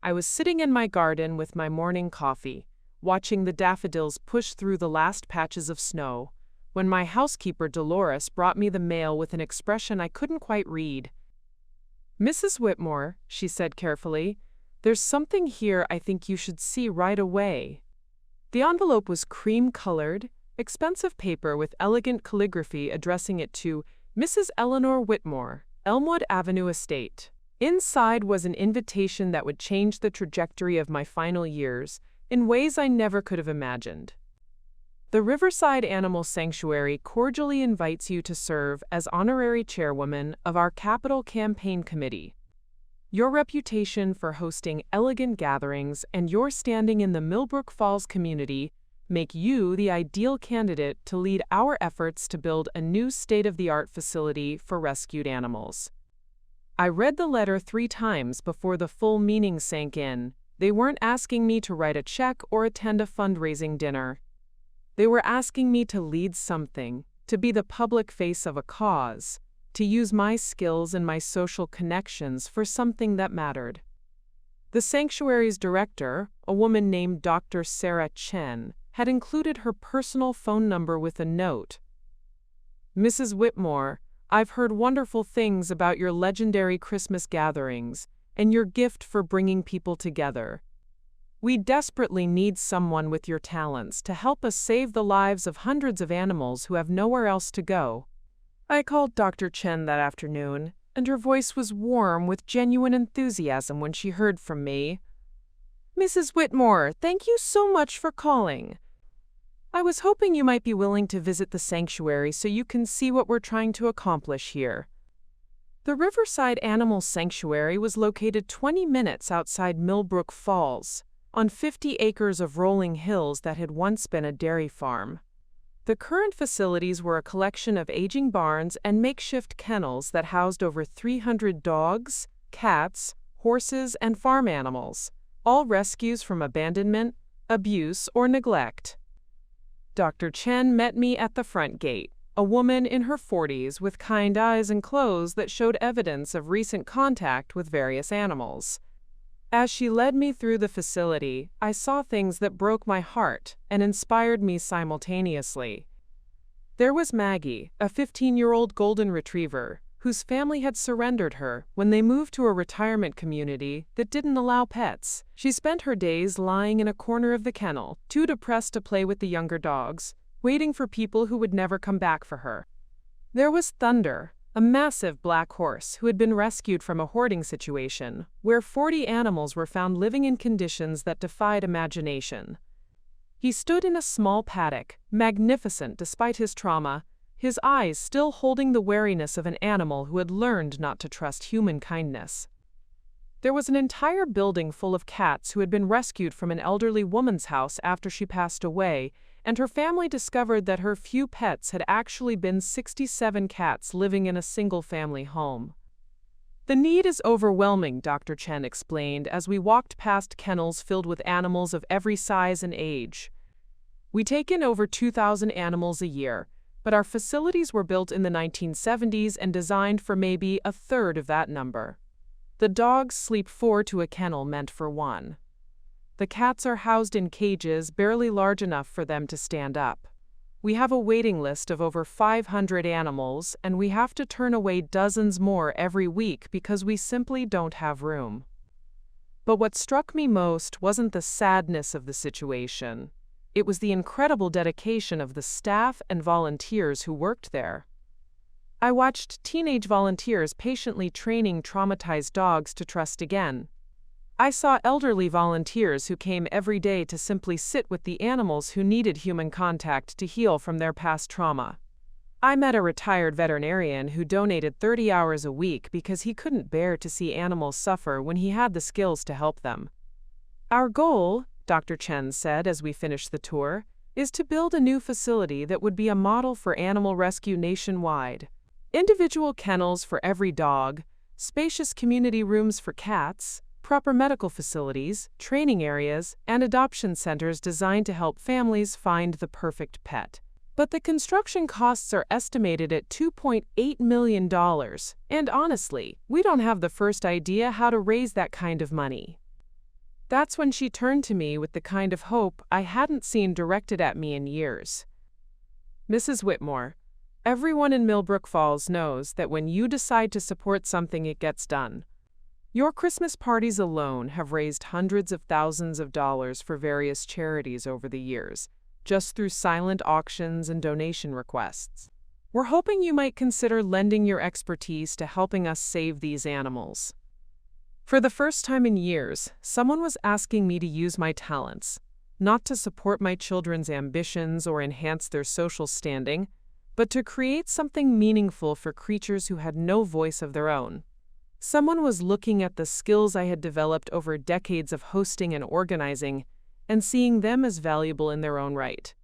I was sitting in my garden with my morning coffee, watching the daffodils push through the last patches of snow, when my housekeeper Dolores brought me the mail with an expression I couldn't quite read. "Mrs. Whitmore," she said carefully, "there's something here I think you should see right away." The envelope was cream-colored, expensive paper with elegant calligraphy addressing it to Mrs. Eleanor Whitmore, Elmwood Avenue Estate. Inside was an invitation that would change the trajectory of my final years in ways I never could have imagined. The Riverside Animal Sanctuary cordially invites you to serve as honorary chairwoman of our Capital Campaign Committee. Your reputation for hosting elegant gatherings and your standing in the Millbrook Falls community make you the ideal candidate to lead our efforts to build a new state-of-the-art facility for rescued animals." I read the letter 3 times before the full meaning sank in. They weren't asking me to write a check or attend a fundraising dinner. They were asking me to lead something, to be the public face of a cause, to use my skills and my social connections for something that mattered. The sanctuary's director, a woman named Dr. Sarah Chen, had included her personal phone number with a note. "Mrs. Whitmore, I've heard wonderful things about your legendary Christmas gatherings and your gift for bringing people together. We desperately need someone with your talents to help us save the lives of hundreds of animals who have nowhere else to go." I called Dr. Chen that afternoon, and her voice was warm with genuine enthusiasm when she heard from me. "Mrs. Whitmore, thank you so much for calling. I was hoping you might be willing to visit the sanctuary so you can see what we're trying to accomplish here." The Riverside Animal Sanctuary was located 20 minutes outside Millbrook Falls, on 50 acres of rolling hills that had once been a dairy farm. The current facilities were a collection of aging barns and makeshift kennels that housed over 300 dogs, cats, horses, and farm animals, all rescues from abandonment, abuse, or neglect. Dr. Chen met me at the front gate, a woman in her 40s with kind eyes and clothes that showed evidence of recent contact with various animals. As she led me through the facility, I saw things that broke my heart and inspired me simultaneously. There was Maggie, a 15-year-old golden retriever, whose family had surrendered her when they moved to a retirement community that didn't allow pets. She spent her days lying in a corner of the kennel, too depressed to play with the younger dogs, waiting for people who would never come back for her. There was Thunder, a massive black horse who had been rescued from a hoarding situation, where 40 animals were found living in conditions that defied imagination. He stood in a small paddock, magnificent despite his trauma, his eyes still holding the wariness of an animal who had learned not to trust human kindness. There was an entire building full of cats who had been rescued from an elderly woman's house after she passed away, and her family discovered that her few pets had actually been 67 cats living in a single-family home. "The need is overwhelming," Dr. Chen explained as we walked past kennels filled with animals of every size and age. "We take in over 2,000 animals a year, but our facilities were built in the 1970s and designed for maybe a third of that number. The dogs sleep 4 to a kennel meant for 1. The cats are housed in cages barely large enough for them to stand up. We have a waiting list of over 500 animals, and we have to turn away dozens more every week because we simply don't have room." But what struck me most wasn't the sadness of the situation. It was the incredible dedication of the staff and volunteers who worked there. I watched teenage volunteers patiently training traumatized dogs to trust again. I saw elderly volunteers who came every day to simply sit with the animals who needed human contact to heal from their past trauma. I met a retired veterinarian who donated 30 hours a week because he couldn't bear to see animals suffer when he had the skills to help them. "Our goal," Dr. Chen said as we finished the tour, "is to build a new facility that would be a model for animal rescue nationwide. Individual kennels for every dog, spacious community rooms for cats, proper medical facilities, training areas, and adoption centers designed to help families find the perfect pet. But the construction costs are estimated at $2.8 million, and honestly, we don't have the first idea how to raise that kind of money." That's when she turned to me with the kind of hope I hadn't seen directed at me in years. "Mrs. Whitmore, everyone in Millbrook Falls knows that when you decide to support something, it gets done. Your Christmas parties alone have raised hundreds of thousands of dollars for various charities over the years, just through silent auctions and donation requests. We're hoping you might consider lending your expertise to helping us save these animals." For the first time in years, someone was asking me to use my talents, not to support my children's ambitions or enhance their social standing, but to create something meaningful for creatures who had no voice of their own. Someone was looking at the skills I had developed over decades of hosting and organizing, and seeing them as valuable in their own right.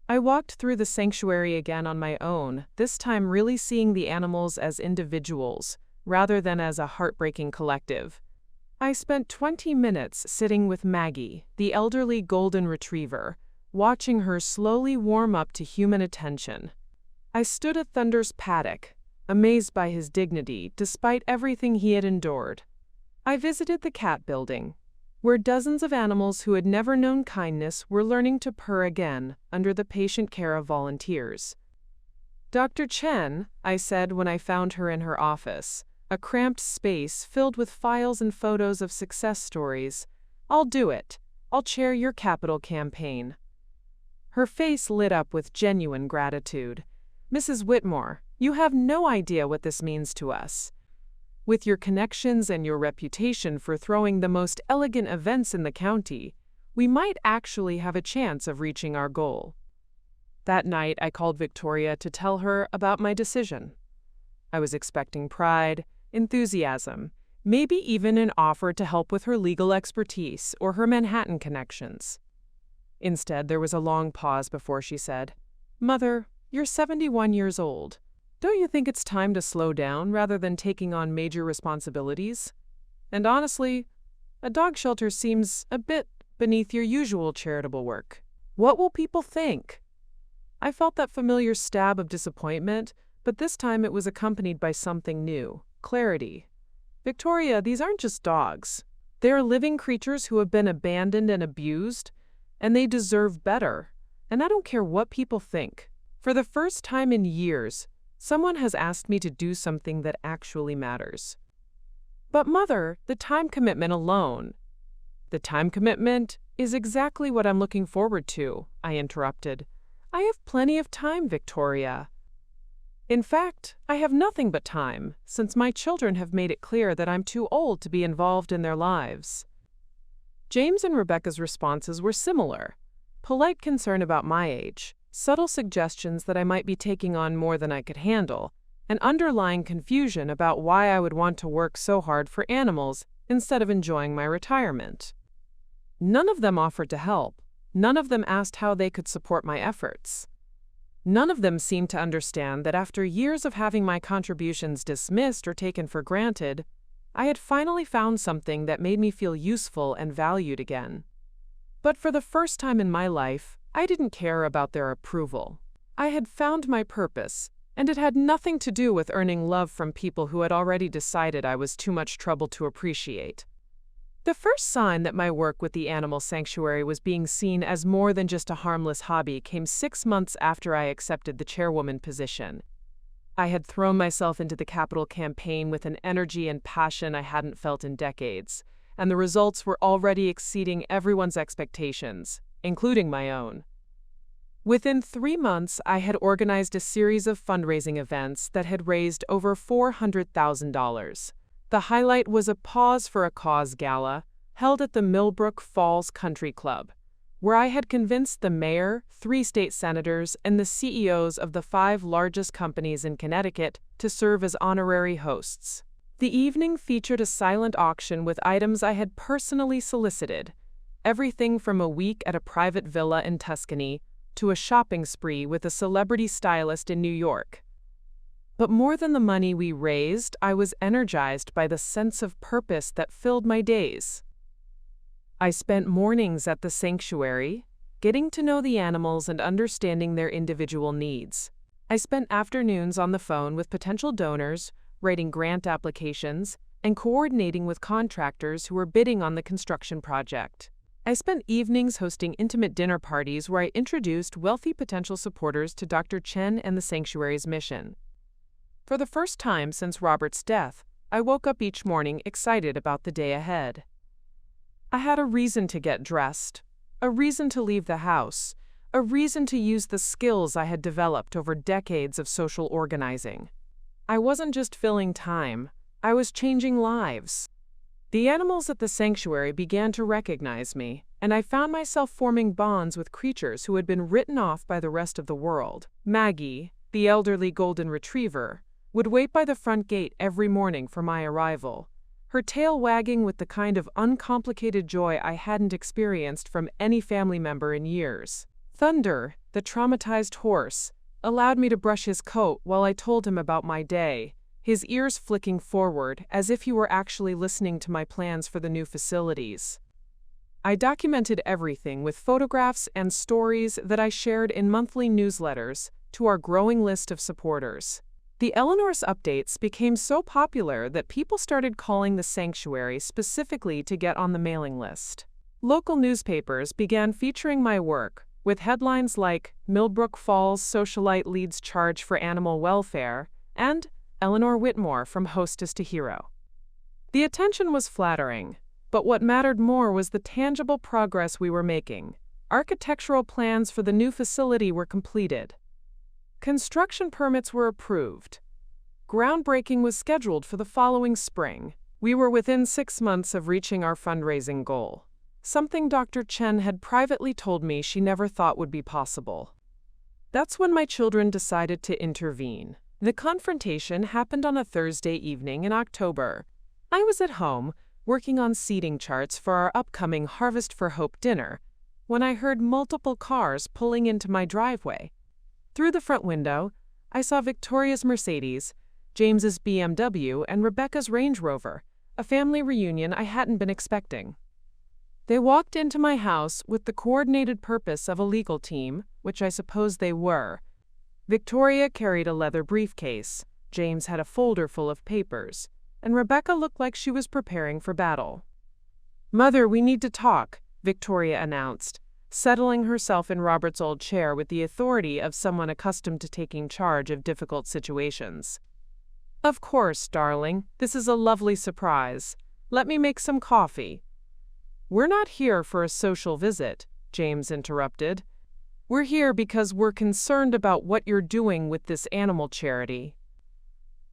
I walked through the sanctuary again on my own, this time really seeing the animals as individuals, rather than as a heartbreaking collective. I spent 20 minutes sitting with Maggie, the elderly golden retriever, watching her slowly warm up to human attention. I stood at Thunder's paddock, amazed by his dignity despite everything he had endured. I visited the cat building, where dozens of animals who had never known kindness were learning to purr again under the patient care of volunteers. "Dr. Chen," I said when I found her in her office, a cramped space filled with files and photos of success stories. "I'll do it. I'll chair your capital campaign." Her face lit up with genuine gratitude. "Mrs. Whitmore, you have no idea what this means to us. With your connections and your reputation for throwing the most elegant events in the county, we might actually have a chance of reaching our goal." That night, I called Victoria to tell her about my decision. I was expecting pride, enthusiasm, maybe even an offer to help with her legal expertise or her Manhattan connections. Instead, there was a long pause before she said, "Mother, you're 71 years old. Don't you think it's time to slow down rather than taking on major responsibilities? And honestly, a dog shelter seems a bit beneath your usual charitable work. What will people think?" I felt that familiar stab of disappointment, but this time it was accompanied by something new, clarity. "Victoria, these aren't just dogs. They are living creatures who have been abandoned and abused, and they deserve better. And I don't care what people think. For the first time in years, someone has asked me to do something that actually matters." "But Mother, the time commitment alone." "The time commitment is exactly what I'm looking forward to," I interrupted. "I have plenty of time, Victoria. In fact, I have nothing but time, since my children have made it clear that I'm too old to be involved in their lives." James and Rebecca's responses were similar. Polite concern about my age, subtle suggestions that I might be taking on more than I could handle, and underlying confusion about why I would want to work so hard for animals instead of enjoying my retirement. None of them offered to help. None of them asked how they could support my efforts. None of them seemed to understand that after years of having my contributions dismissed or taken for granted, I had finally found something that made me feel useful and valued again. But for the first time in my life, I didn't care about their approval. I had found my purpose, and it had nothing to do with earning love from people who had already decided I was too much trouble to appreciate. The first sign that my work with the animal sanctuary was being seen as more than just a harmless hobby came 6 months after I accepted the chairwoman position. I had thrown myself into the capital campaign with an energy and passion I hadn't felt in decades, and the results were already exceeding everyone's expectations, including my own. Within 3 months, I had organized a series of fundraising events that had raised over $400,000. The highlight was a Pause for a Cause gala held at the Millbrook Falls Country Club, where I had convinced the mayor, 3 state senators, and the CEOs of the 5 largest companies in Connecticut to serve as honorary hosts. The evening featured a silent auction with items I had personally solicited, everything from a week at a private villa in Tuscany to a shopping spree with a celebrity stylist in New York. But more than the money we raised, I was energized by the sense of purpose that filled my days. I spent mornings at the sanctuary, getting to know the animals and understanding their individual needs. I spent afternoons on the phone with potential donors, writing grant applications, and coordinating with contractors who were bidding on the construction project. I spent evenings hosting intimate dinner parties where I introduced wealthy potential supporters to Dr. Chen and the sanctuary's mission. For the first time since Robert's death, I woke up each morning excited about the day ahead. I had a reason to get dressed, a reason to leave the house, a reason to use the skills I had developed over decades of social organizing. I wasn't just filling time, I was changing lives. The animals at the sanctuary began to recognize me, and I found myself forming bonds with creatures who had been written off by the rest of the world. Maggie, the elderly golden retriever, would wait by the front gate every morning for my arrival, her tail wagging with the kind of uncomplicated joy I hadn't experienced from any family member in years. Thunder, the traumatized horse, allowed me to brush his coat while I told him about my day, his ears flicking forward as if he were actually listening to my plans for the new facilities. I documented everything with photographs and stories that I shared in monthly newsletters to our growing list of supporters. The Eleanor's updates became so popular that people started calling the sanctuary specifically to get on the mailing list. Local newspapers began featuring my work, with headlines like "Millbrook Falls Socialite Leads Charge for Animal Welfare" and "Eleanor Whitmore from Hostess to Hero." The attention was flattering, but what mattered more was the tangible progress we were making. Architectural plans for the new facility were completed. Construction permits were approved. Groundbreaking was scheduled for the following spring. We were within 6 months of reaching our fundraising goal, something Dr. Chen had privately told me she never thought would be possible. That's when my children decided to intervene. The confrontation happened on a Thursday evening in October. I was at home, working on seating charts for our upcoming Harvest for Hope dinner, when I heard multiple cars pulling into my driveway. Through the front window, I saw Victoria's Mercedes, James's BMW, and Rebecca's Range Rover, a family reunion I hadn't been expecting. They walked into my house with the coordinated purpose of a legal team, which I suppose they were. Victoria carried a leather briefcase, James had a folder full of papers, and Rebecca looked like she was preparing for battle. "Mother, we need to talk," Victoria announced, settling herself in Robert's old chair with the authority of someone accustomed to taking charge of difficult situations. "Of course, darling. This is a lovely surprise. Let me make some coffee." "We're not here for a social visit," James interrupted. "We're here because we're concerned about what you're doing with this animal charity."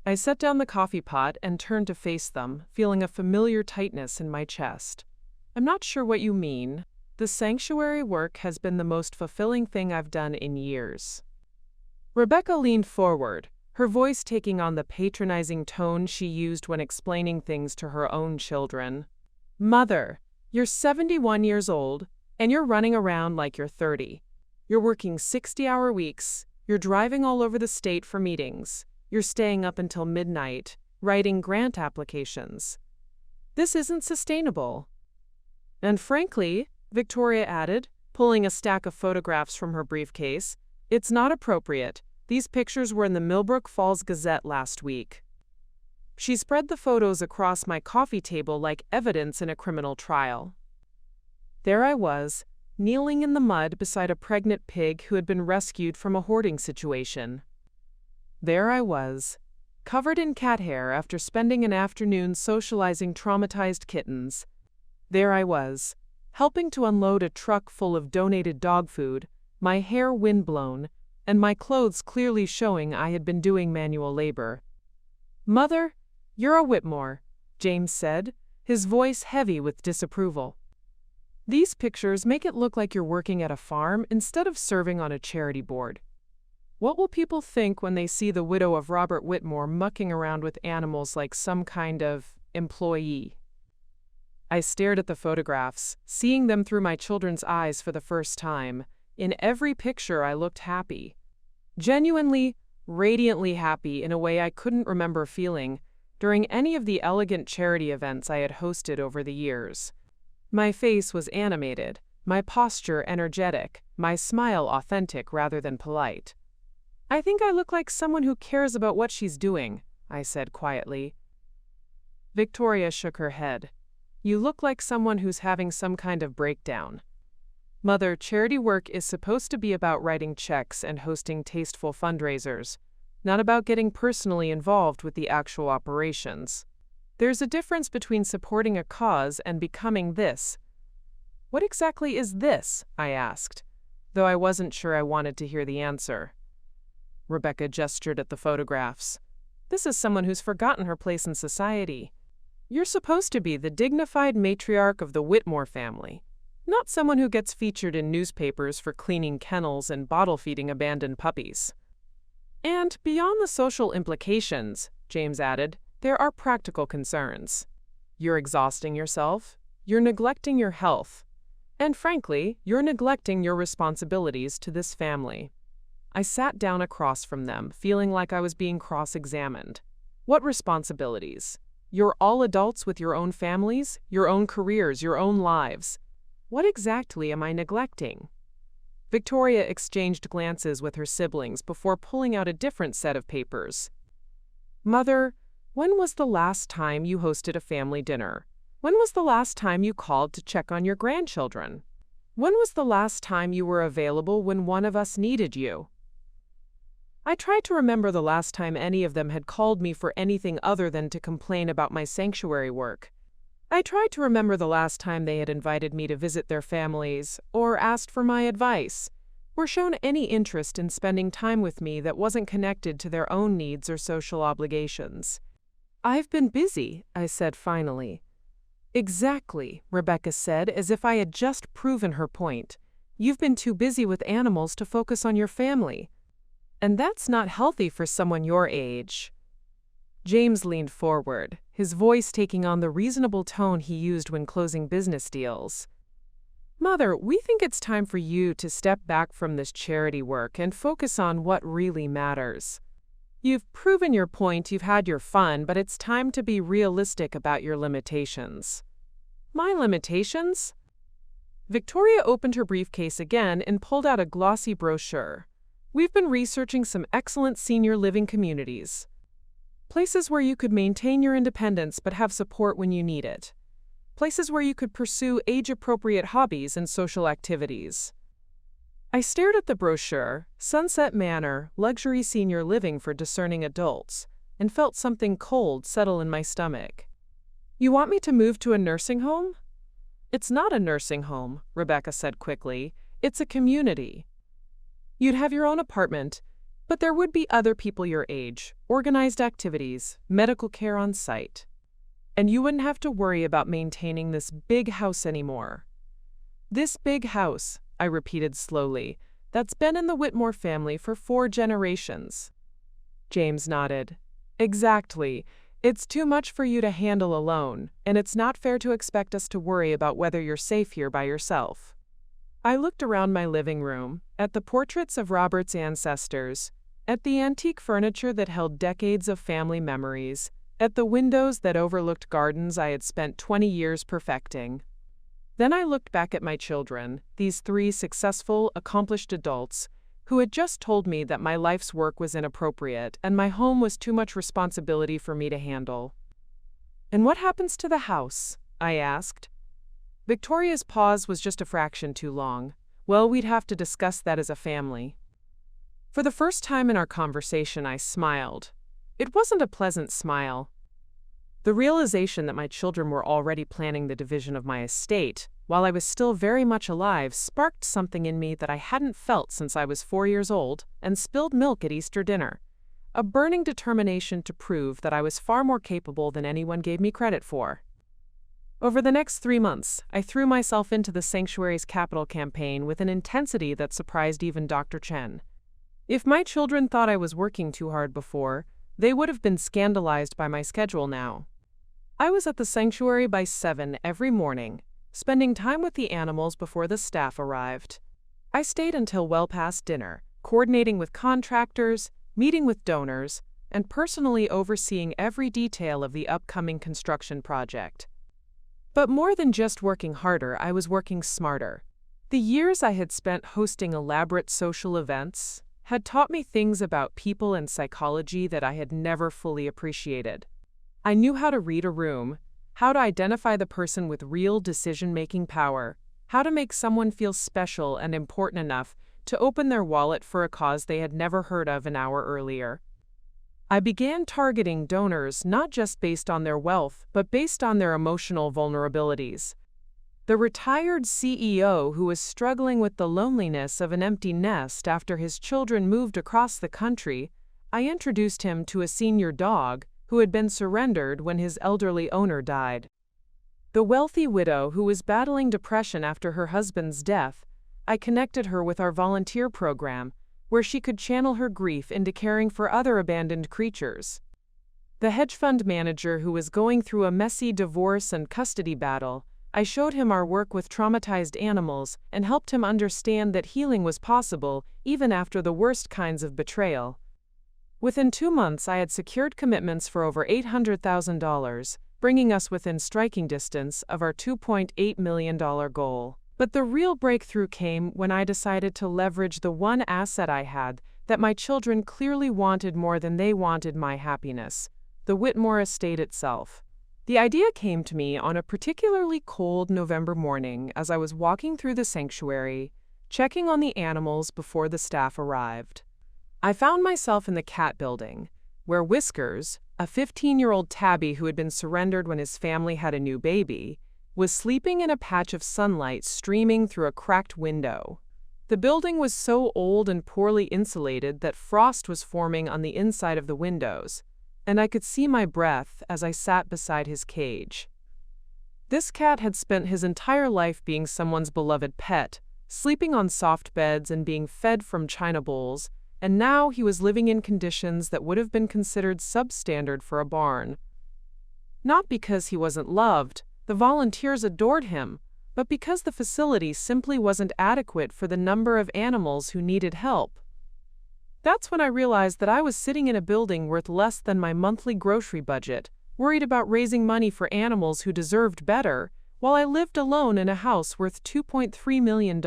I set down the coffee pot and turned to face them, feeling a familiar tightness in my chest. "I'm not sure what you mean. The sanctuary work has been the most fulfilling thing I've done in years." Rebecca leaned forward, her voice taking on the patronizing tone she used when explaining things to her own children. "Mother, you're 71 years old, and you're running around like you're 30. You're working 60-hour weeks, you're driving all over the state for meetings, you're staying up until midnight, writing grant applications. This isn't sustainable." "And frankly," Victoria added, pulling a stack of photographs from her briefcase, "it's not appropriate. These pictures were in the Millbrook Falls Gazette last week." She spread the photos across my coffee table like evidence in a criminal trial. There I was, kneeling in the mud beside a pregnant pig who had been rescued from a hoarding situation. There I was, covered in cat hair after spending an afternoon socializing traumatized kittens. There I was, helping to unload a truck full of donated dog food, my hair windblown, and my clothes clearly showing I had been doing manual labor. "Mother, you're a Whitmore," James said, his voice heavy with disapproval. "These pictures make it look like you're working at a farm instead of serving on a charity board. What will people think when they see the widow of Robert Whitmore mucking around with animals like some kind of employee?" I stared at the photographs, seeing them through my children's eyes for the first time. In every picture I looked happy. Genuinely, radiantly happy in a way I couldn't remember feeling during any of the elegant charity events I had hosted over the years. My face was animated, my posture energetic, my smile authentic rather than polite. "I think I look like someone who cares about what she's doing," I said quietly. Victoria shook her head. "You look like someone who's having some kind of breakdown." "Mother, charity work is supposed to be about writing checks and hosting tasteful fundraisers, not about getting personally involved with the actual operations. There's a difference between supporting a cause and becoming this." "What exactly is this?" I asked, though I wasn't sure I wanted to hear the answer. Rebecca gestured at the photographs. "This is someone who's forgotten her place in society. You're supposed to be the dignified matriarch of the Whitmore family, not someone who gets featured in newspapers for cleaning kennels and bottle-feeding abandoned puppies." "And beyond the social implications," James added, "there are practical concerns. You're exhausting yourself. You're neglecting your health. And frankly, you're neglecting your responsibilities to this family. I sat down across from them, feeling like I was being cross-examined. What responsibilities? You're all adults with your own families, your own careers, your own lives. What exactly am I neglecting? Victoria exchanged glances with her siblings before pulling out a different set of papers. Mother, when was the last time you hosted a family dinner? When was the last time you called to check on your grandchildren? When was the last time you were available when one of us needed you? I tried to remember the last time any of them had called me for anything other than to complain about my sanctuary work. I tried to remember the last time they had invited me to visit their families, or asked for my advice, or shown any interest in spending time with me that wasn't connected to their own needs or social obligations. I've been busy, I said finally. Exactly, Rebecca said, as if I had just proven her point. You've been too busy with animals to focus on your family. And that's not healthy for someone your age. James leaned forward, his voice taking on the reasonable tone he used when closing business deals. Mother, we think it's time for you to step back from this charity work and focus on what really matters. You've proven your point, you've had your fun, but it's time to be realistic about your limitations. My limitations? Victoria opened her briefcase again and pulled out a glossy brochure. We've been researching some excellent senior living communities. Places where you could maintain your independence but have support when you need it. Places where you could pursue age-appropriate hobbies and social activities. I stared at the brochure, Sunset Manor, luxury senior living for discerning adults, and felt something cold settle in my stomach. You want me to move to a nursing home? It's not a nursing home, Rebecca said quickly. It's a community. You'd have your own apartment, but there would be other people your age, organized activities, medical care on site. And you wouldn't have to worry about maintaining this big house anymore. This big house, I repeated slowly, that's been in the Whitmore family for 4 generations. James nodded. Exactly. It's too much for you to handle alone, and it's not fair to expect us to worry about whether you're safe here by yourself. I looked around my living room, at the portraits of Robert's ancestors, at the antique furniture that held decades of family memories, at the windows that overlooked gardens I had spent 20 years perfecting. Then I looked back at my children, these 3 successful, accomplished adults, who had just told me that my life's work was inappropriate and my home was too much responsibility for me to handle. And what happens to the house? I asked. Victoria's pause was just a fraction too long. Well, we'd have to discuss that as a family. For the first time in our conversation, I smiled. It wasn't a pleasant smile. The realization that my children were already planning the division of my estate, while I was still very much alive, sparked something in me that I hadn't felt since I was 4 years old and spilled milk at Easter dinner. A burning determination to prove that I was far more capable than anyone gave me credit for. Over the next 3 months, I threw myself into the sanctuary's capital campaign with an intensity that surprised even Dr. Chen. If my children thought I was working too hard before, they would have been scandalized by my schedule now. I was at the sanctuary by 7 every morning, spending time with the animals before the staff arrived. I stayed until well past dinner, coordinating with contractors, meeting with donors, and personally overseeing every detail of the upcoming construction project. But more than just working harder, I was working smarter. The years I had spent hosting elaborate social events had taught me things about people and psychology that I had never fully appreciated. I knew how to read a room, how to identify the person with real decision-making power, how to make someone feel special and important enough to open their wallet for a cause they had never heard of an hour earlier. I began targeting donors not just based on their wealth, but based on their emotional vulnerabilities. The retired CEO who was struggling with the loneliness of an empty nest after his children moved across the country, I introduced him to a senior dog who had been surrendered when his elderly owner died. The wealthy widow who was battling depression after her husband's death, I connected her with our volunteer program, where she could channel her grief into caring for other abandoned creatures. The hedge fund manager who was going through a messy divorce and custody battle, I showed him our work with traumatized animals and helped him understand that healing was possible even after the worst kinds of betrayal. Within 2 months, I had secured commitments for over $800,000, bringing us within striking distance of our $2.8 million goal. But the real breakthrough came when I decided to leverage the one asset I had that my children clearly wanted more than they wanted my happiness: the Whitmore estate itself. The idea came to me on a particularly cold November morning as I was walking through the sanctuary, checking on the animals before the staff arrived. I found myself in the cat building, where Whiskers, a 15-year-old tabby who had been surrendered when his family had a new baby, was sleeping in a patch of sunlight streaming through a cracked window. The building was so old and poorly insulated that frost was forming on the inside of the windows, and I could see my breath as I sat beside his cage. This cat had spent his entire life being someone's beloved pet, sleeping on soft beds and being fed from china bowls, and now he was living in conditions that would have been considered substandard for a barn. Not because he wasn't loved, the volunteers adored him, but because the facility simply wasn't adequate for the number of animals who needed help. That's when I realized that I was sitting in a building worth less than my monthly grocery budget, worried about raising money for animals who deserved better, while I lived alone in a house worth $2.3 million.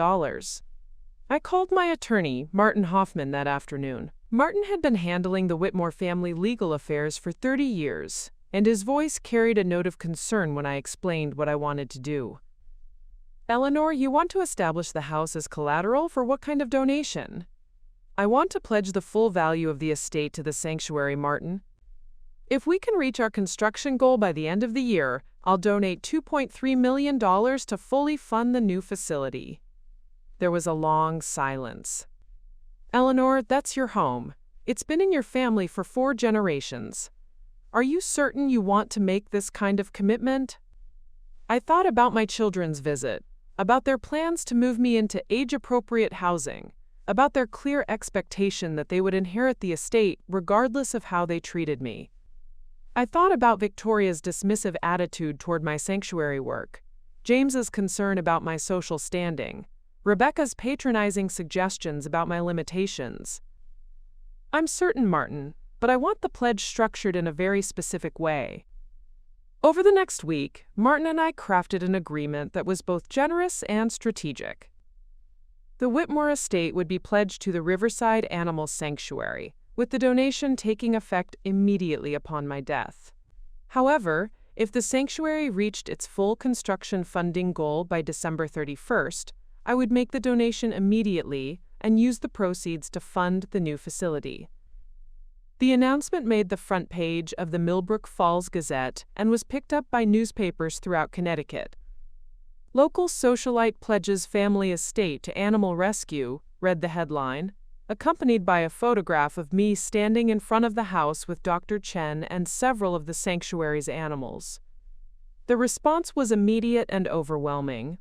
I called my attorney, Martin Hoffman, that afternoon. Martin had been handling the Whitmore family legal affairs for 30 years, and his voice carried a note of concern when I explained what I wanted to do. "Eleanor, you want to establish the house as collateral for what kind of donation?" "I want to pledge the full value of the estate to the sanctuary, Martin. If we can reach our construction goal by the end of the year, I'll donate $2.3 million to fully fund the new facility." There was a long silence. "Eleanor, that's your home. It's been in your family for 4 generations. Are you certain you want to make this kind of commitment?" I thought about my children's visit, about their plans to move me into age-appropriate housing, about their clear expectation that they would inherit the estate regardless of how they treated me. I thought about Victoria's dismissive attitude toward my sanctuary work, James's concern about my social standing, Rebecca's patronizing suggestions about my limitations. "I'm certain, Martin, but I want the pledge structured in a very specific way." Over the next week, Martin and I crafted an agreement that was both generous and strategic. The Whitmore estate would be pledged to the Riverside Animal Sanctuary, with the donation taking effect immediately upon my death. However, if the sanctuary reached its full construction funding goal by December 31st, I would make the donation immediately and use the proceeds to fund the new facility. The announcement made the front page of the Millbrook Falls Gazette and was picked up by newspapers throughout Connecticut. "Local socialite pledges family estate to animal rescue," read the headline, accompanied by a photograph of me standing in front of the house with Dr. Chen and several of the sanctuary's animals. The response was immediate and overwhelming.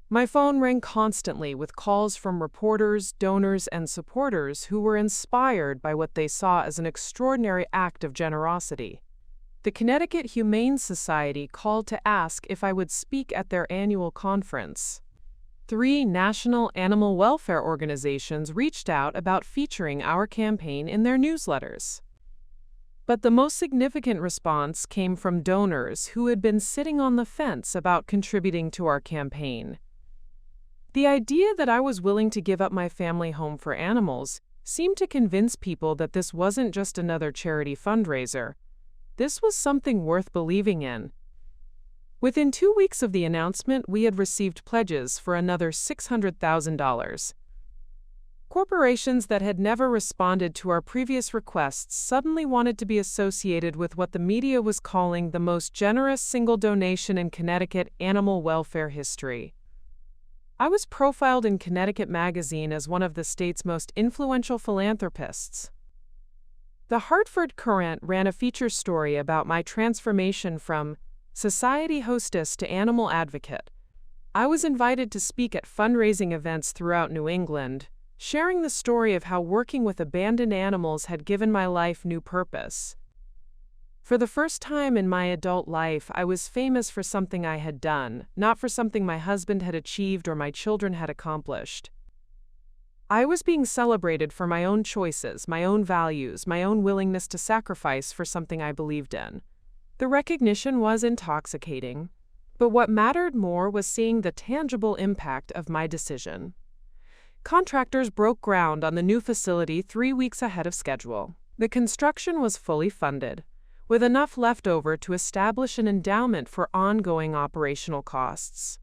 My phone rang constantly with calls from reporters, donors, and supporters who were inspired by what they saw as an extraordinary act of generosity. The Connecticut Humane Society called to ask if I would speak at their annual conference. 3 national animal welfare organizations reached out about featuring our campaign in their newsletters. But the most significant response came from donors who had been sitting on the fence about contributing to our campaign. The idea that I was willing to give up my family home for animals seemed to convince people that this wasn't just another charity fundraiser. This was something worth believing in. Within 2 weeks of the announcement, we had received pledges for another $600,000. Corporations that had never responded to our previous requests suddenly wanted to be associated with what the media was calling the most generous single donation in Connecticut animal welfare history. I was profiled in Connecticut Magazine as one of the state's most influential philanthropists. The Hartford Courant ran a feature story about my transformation from society hostess to animal advocate. I was invited to speak at fundraising events throughout New England, sharing the story of how working with abandoned animals had given my life new purpose. For the first time in my adult life, I was famous for something I had done, not for something my husband had achieved or my children had accomplished. I was being celebrated for my own choices, my own values, my own willingness to sacrifice for something I believed in. The recognition was intoxicating, but what mattered more was seeing the tangible impact of my decision. Contractors broke ground on the new facility 3 weeks ahead of schedule. The construction was fully funded, with enough left over to establish an endowment for ongoing operational costs.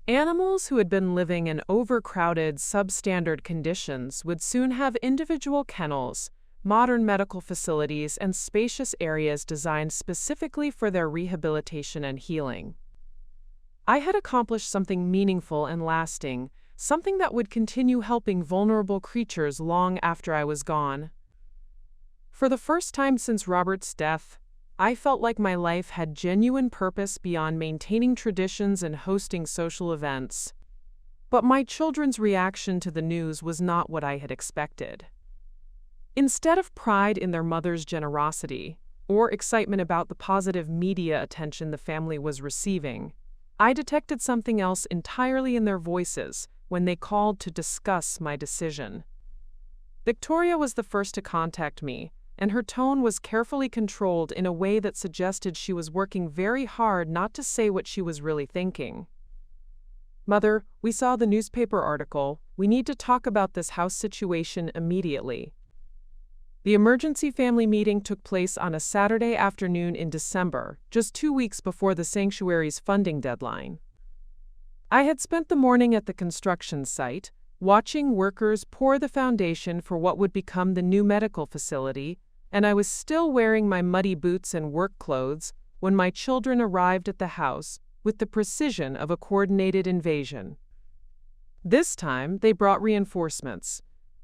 Animals who had been living in overcrowded, substandard conditions would soon have individual kennels, modern medical facilities, and spacious areas designed specifically for their rehabilitation and healing. I had accomplished something meaningful and lasting, something that would continue helping vulnerable creatures long after I was gone. For the first time since Robert's death, I felt like my life had genuine purpose beyond maintaining traditions and hosting social events. But my children's reaction to the news was not what I had expected. Instead of pride in their mother's generosity, or excitement about the positive media attention the family was receiving, I detected something else entirely in their voices when they called to discuss my decision. Victoria was the first to contact me, and her tone was carefully controlled in a way that suggested she was working very hard not to say what she was really thinking. "Mother, we saw the newspaper article. We need to talk about this house situation immediately." The emergency family meeting took place on a Saturday afternoon in December, just 2 weeks before the sanctuary's funding deadline. I had spent the morning at the construction site, watching workers pour the foundation for what would become the new medical facility, and I was still wearing my muddy boots and work clothes when my children arrived at the house with the precision of a coordinated invasion. This time, they brought reinforcements.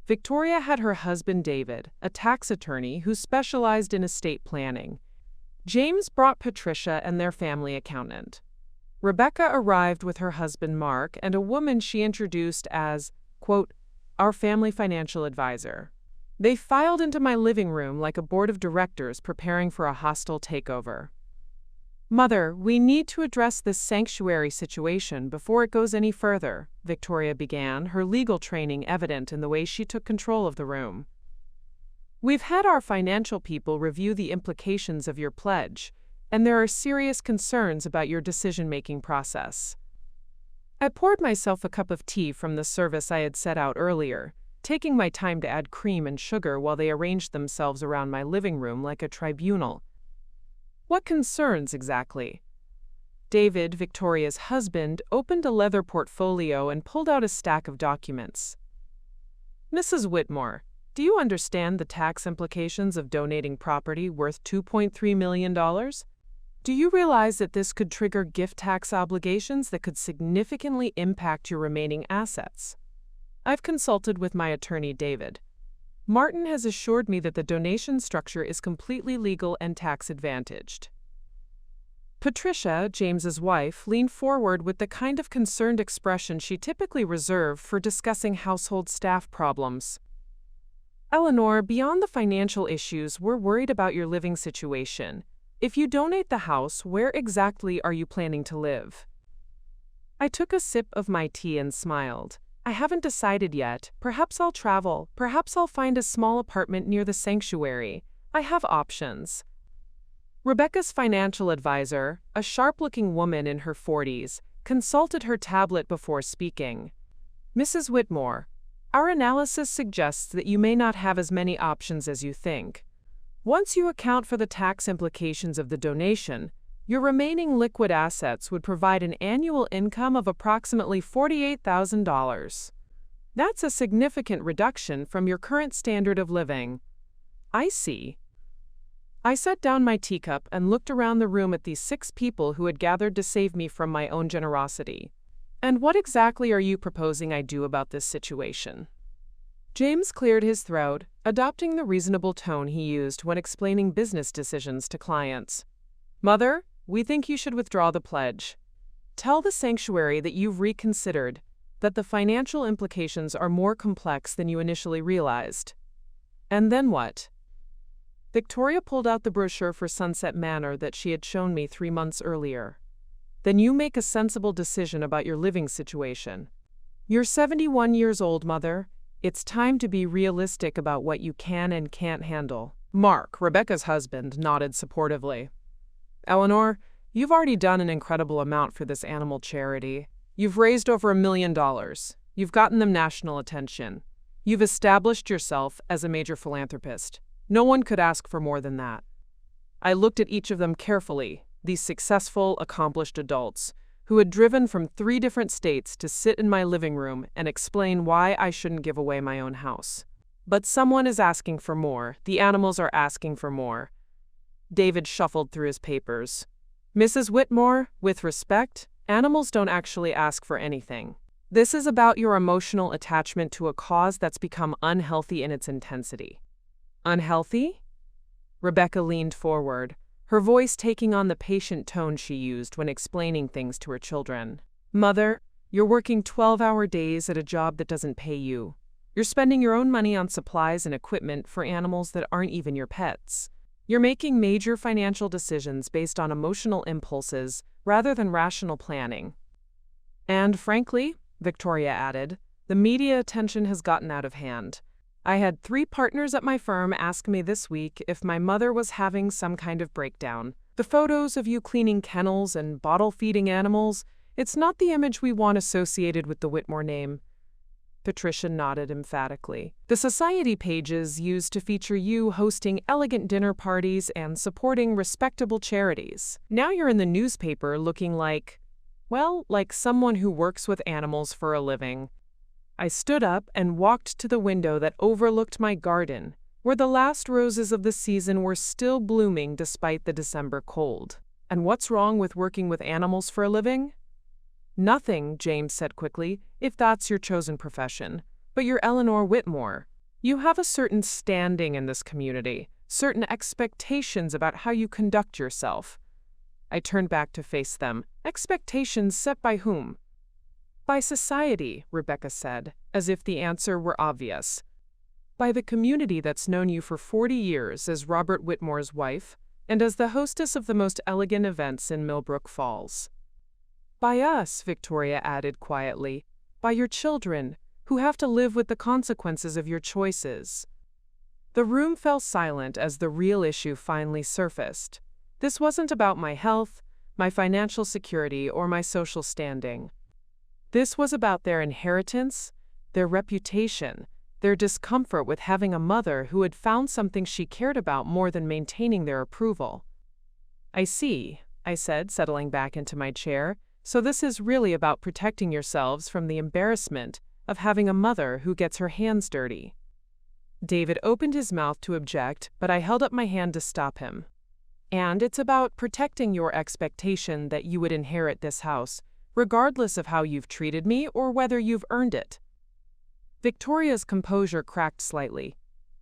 Victoria had her husband David, a tax attorney who specialized in estate planning. James brought Patricia and their family accountant. Rebecca arrived with her husband Mark and a woman she introduced as, quote, our family financial advisor. They filed into my living room like a board of directors preparing for a hostile takeover. "Mother, we need to address this sanctuary situation before it goes any further," Victoria began, her legal training evident in the way she took control of the room. "We've had our financial people review the implications of your pledge, and there are serious concerns about your decision-making process." I poured myself a cup of tea from the service I had set out earlier, taking my time to add cream and sugar while they arranged themselves around my living room like a tribunal. "What concerns exactly?" David, Victoria's husband, opened a leather portfolio and pulled out a stack of documents. "Mrs. Whitmore, do you understand the tax implications of donating property worth $2.3 million? Do you realize that this could trigger gift tax obligations that could significantly impact your remaining assets? I've consulted with my attorney, David. Martin has assured me that the donation structure is completely legal and tax-advantaged." Patricia, James's wife, leaned forward with the kind of concerned expression she typically reserved for discussing household staff problems. "Eleanor, beyond the financial issues, we're worried about your living situation. If you donate the house, where exactly are you planning to live?" I took a sip of my tea and smiled. "I haven't decided yet. Perhaps I'll travel. Perhaps I'll find a small apartment near the sanctuary. I have options." Rebecca's financial advisor, a sharp-looking woman in her 40s, consulted her tablet before speaking. "Mrs. Whitmore, our analysis suggests that you may not have as many options as you think. Once you account for the tax implications of the donation, your remaining liquid assets would provide an annual income of approximately $48,000. That's a significant reduction from your current standard of living." "I see." I set down my teacup and looked around the room at these 6 people who had gathered to save me from my own generosity. "And what exactly are you proposing I do about this situation?" James cleared his throat, adopting the reasonable tone he used when explaining business decisions to clients. "Mother, we think you should withdraw the pledge. Tell the sanctuary that you've reconsidered, that the financial implications are more complex than you initially realized." "And then what?" Victoria pulled out the brochure for Sunset Manor that she had shown me 3 months earlier. Then you make a sensible decision about your living situation. You're 71 years old, Mother. It's time to be realistic about what you can and can't handle. Mark, Rebecca's husband, nodded supportively. Eleanor, you've already done an incredible amount for this animal charity. You've raised over $1 million. You've gotten them national attention. You've established yourself as a major philanthropist. No one could ask for more than that. I looked at each of them carefully, these successful, accomplished adults, who had driven from 3 different states to sit in my living room and explain why I shouldn't give away my own house. But someone is asking for more. The animals are asking for more. David shuffled through his papers. Mrs. Whitmore, with respect, animals don't actually ask for anything. This is about your emotional attachment to a cause that's become unhealthy in its intensity. Unhealthy? Rebecca leaned forward, her voice taking on the patient tone she used when explaining things to her children. Mother, you're working 12-hour days at a job that doesn't pay you. You're spending your own money on supplies and equipment for animals that aren't even your pets. You're making major financial decisions based on emotional impulses rather than rational planning. And frankly, Victoria added, the media attention has gotten out of hand. I had 3 partners at my firm ask me this week if my mother was having some kind of breakdown. The photos of you cleaning kennels and bottle-feeding animals, it's not the image we want associated with the Whitmore name. Patricia nodded emphatically. The society pages used to feature you hosting elegant dinner parties and supporting respectable charities. Now you're in the newspaper looking like someone who works with animals for a living. I stood up and walked to the window that overlooked my garden, where the last roses of the season were still blooming despite the December cold. And what's wrong with working with animals for a living? Nothing, James said quickly, if that's your chosen profession. But you're Eleanor Whitmore. You have a certain standing in this community, certain expectations about how you conduct yourself. I turned back to face them. Expectations set by whom? By society, Rebecca said, as if the answer were obvious. By the community that's known you for 40 years as Robert Whitmore's wife, and as the hostess of the most elegant events in Millbrook Falls. By us, Victoria added quietly, by your children, who have to live with the consequences of your choices. The room fell silent as the real issue finally surfaced. This wasn't about my health, my financial security, or my social standing. This was about their inheritance, their reputation, their discomfort with having a mother who had found something she cared about more than maintaining their approval. I see, I said, settling back into my chair. So this is really about protecting yourselves from the embarrassment of having a mother who gets her hands dirty. David opened his mouth to object, but I held up my hand to stop him. And it's about protecting your expectation that you would inherit this house, regardless of how you've treated me or whether you've earned it. Victoria's composure cracked slightly.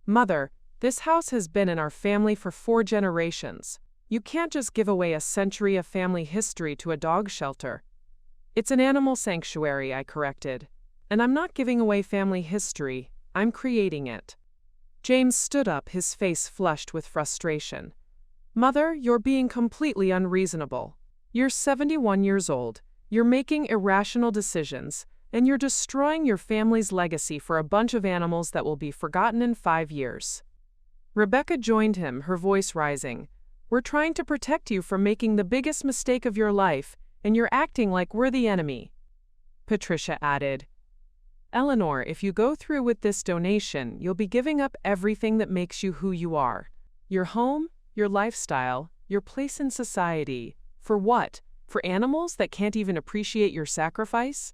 Mother, this house has been in our family for 4 generations. You can't just give away a century of family history to a dog shelter. It's an animal sanctuary, I corrected. And I'm not giving away family history, I'm creating it. James stood up, his face flushed with frustration. Mother, you're being completely unreasonable. You're 71 years old, you're making irrational decisions, and you're destroying your family's legacy for a bunch of animals that will be forgotten in 5 years. Rebecca joined him, her voice rising. We're trying to protect you from making the biggest mistake of your life, and you're acting like we're the enemy. Patricia added, Eleanor, if you go through with this donation, you'll be giving up everything that makes you who you are. Your home, your lifestyle, your place in society. For what? For animals that can't even appreciate your sacrifice?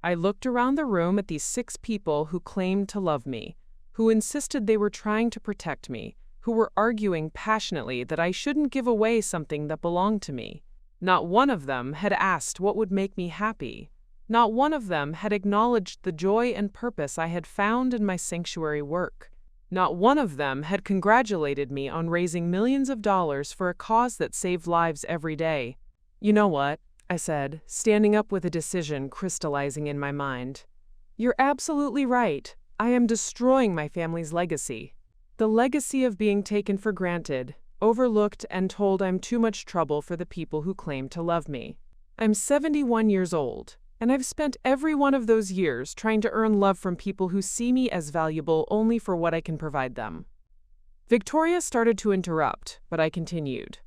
I looked around the room at these 6 people who claimed to love me, who insisted they were trying to protect me, who were arguing passionately that I shouldn't give away something that belonged to me. Not one of them had asked what would make me happy. Not one of them had acknowledged the joy and purpose I had found in my sanctuary work. Not one of them had congratulated me on raising millions of dollars for a cause that saved lives every day. You know what? I said, standing up with a decision crystallizing in my mind. You're absolutely right. I am destroying my family's legacy. The legacy of being taken for granted, overlooked, and told I'm too much trouble for the people who claim to love me. I'm 71 years old, and I've spent every one of those years trying to earn love from people who see me as valuable only for what I can provide them. Victoria started to interrupt, but I continued.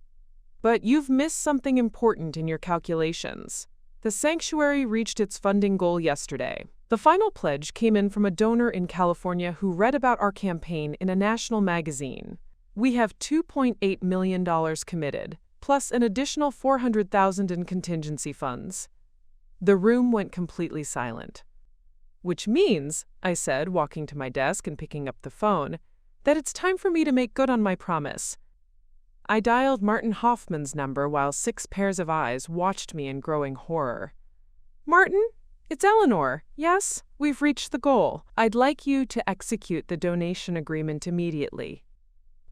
But you've missed something important in your calculations. The sanctuary reached its funding goal yesterday. The final pledge came in from a donor in California who read about our campaign in a national magazine. We have $2.8 million committed, plus an additional $400,000 in contingency funds. The room went completely silent. Which means, I said, walking to my desk and picking up the phone, that it's time for me to make good on my promise. I dialed Martin Hoffman's number while 6 pairs of eyes watched me in growing horror. Martin? It's Eleanor. Yes, we've reached the goal. I'd like you to execute the donation agreement immediately.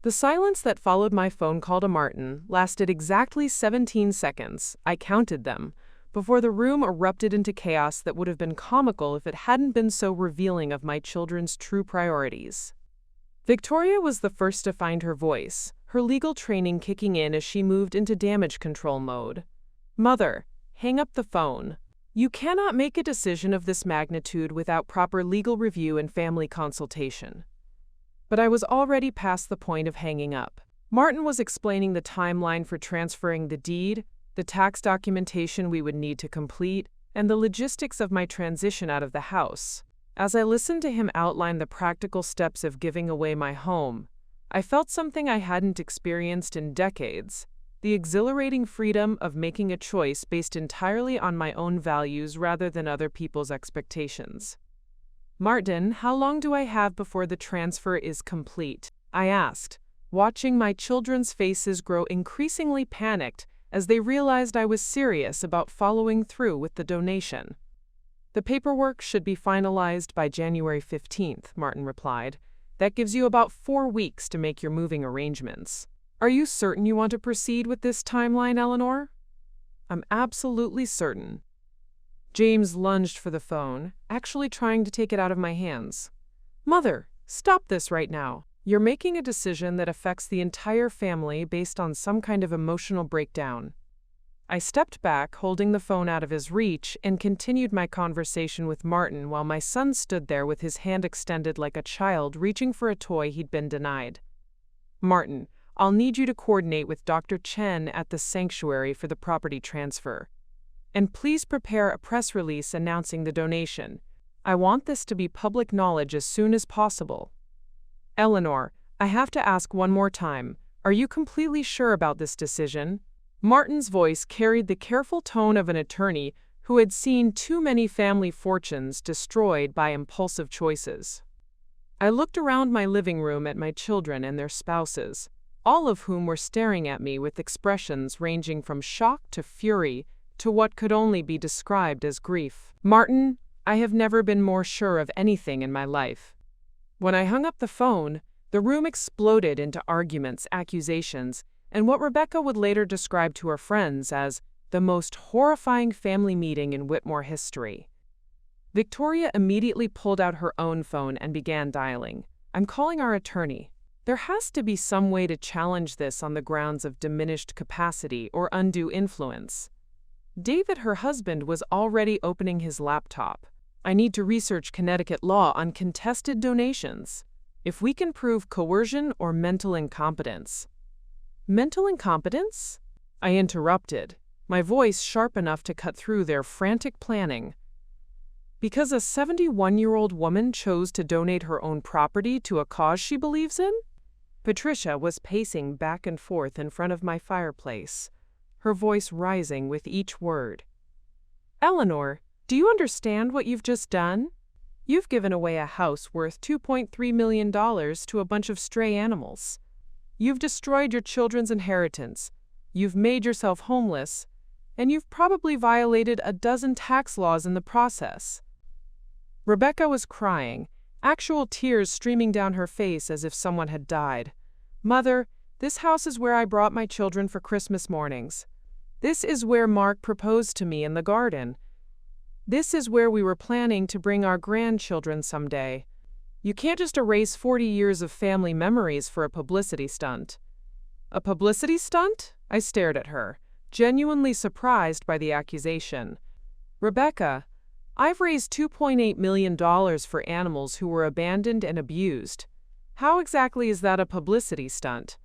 The silence that followed my phone call to Martin lasted exactly 17 seconds. I counted them, before the room erupted into chaos that would have been comical if it hadn't been so revealing of my children's true priorities. Victoria was the first to find her voice, her legal training kicking in as she moved into damage control mode. Mother, hang up the phone. You cannot make a decision of this magnitude without proper legal review and family consultation. But I was already past the point of hanging up. Martin was explaining the timeline for transferring the deed, the tax documentation we would need to complete, and the logistics of my transition out of the house. As I listened to him outline the practical steps of giving away my home, I felt something I hadn't experienced in decades. The exhilarating freedom of making a choice based entirely on my own values rather than other people's expectations. Martin, how long do I have before the transfer is complete? I asked, watching my children's faces grow increasingly panicked as they realized I was serious about following through with the donation. The paperwork should be finalized by January 15th, Martin replied. That gives you about 4 weeks to make your moving arrangements. Are you certain you want to proceed with this timeline, Eleanor? I'm absolutely certain. James lunged for the phone, actually trying to take it out of my hands. Mother, stop this right now. You're making a decision that affects the entire family based on some kind of emotional breakdown. I stepped back, holding the phone out of his reach, and continued my conversation with Martin while my son stood there with his hand extended like a child reaching for a toy he'd been denied. Martin, I'll need you to coordinate with Dr. Chen at the sanctuary for the property transfer. And please prepare a press release announcing the donation. I want this to be public knowledge as soon as possible. Eleanor, I have to ask one more time. Are you completely sure about this decision? Martin's voice carried the careful tone of an attorney who had seen too many family fortunes destroyed by impulsive choices. I looked around my living room at my children and their spouses, all of whom were staring at me with expressions ranging from shock to fury to what could only be described as grief. Martin, I have never been more sure of anything in my life. When I hung up the phone, the room exploded into arguments, accusations, and what Rebecca would later describe to her friends as the most horrifying family meeting in Whitmore history. Victoria immediately pulled out her own phone and began dialing. I'm calling our attorney. There has to be some way to challenge this on the grounds of diminished capacity or undue influence. David, her husband, was already opening his laptop. I need to research Connecticut law on contested donations. If we can prove coercion or mental incompetence. Mental incompetence? I interrupted, my voice sharp enough to cut through their frantic planning. Because a 71-year-old woman chose to donate her own property to a cause she believes in? Patricia was pacing back and forth in front of my fireplace, her voice rising with each word. Eleanor, do you understand what you've just done? You've given away a house worth $2.3 million to a bunch of stray animals. You've destroyed your children's inheritance. You've made yourself homeless. And you've probably violated a dozen tax laws in the process. Rebecca was crying, actual tears streaming down her face as if someone had died. Mother, this house is where I brought my children for Christmas mornings. This is where Mark proposed to me in the garden. This is where we were planning to bring our grandchildren someday. You can't just erase 40 years of family memories for a publicity stunt. A publicity stunt? I stared at her, genuinely surprised by the accusation. Rebecca, I've raised $2.8 million for animals who were abandoned and abused. How exactly is that a publicity stunt?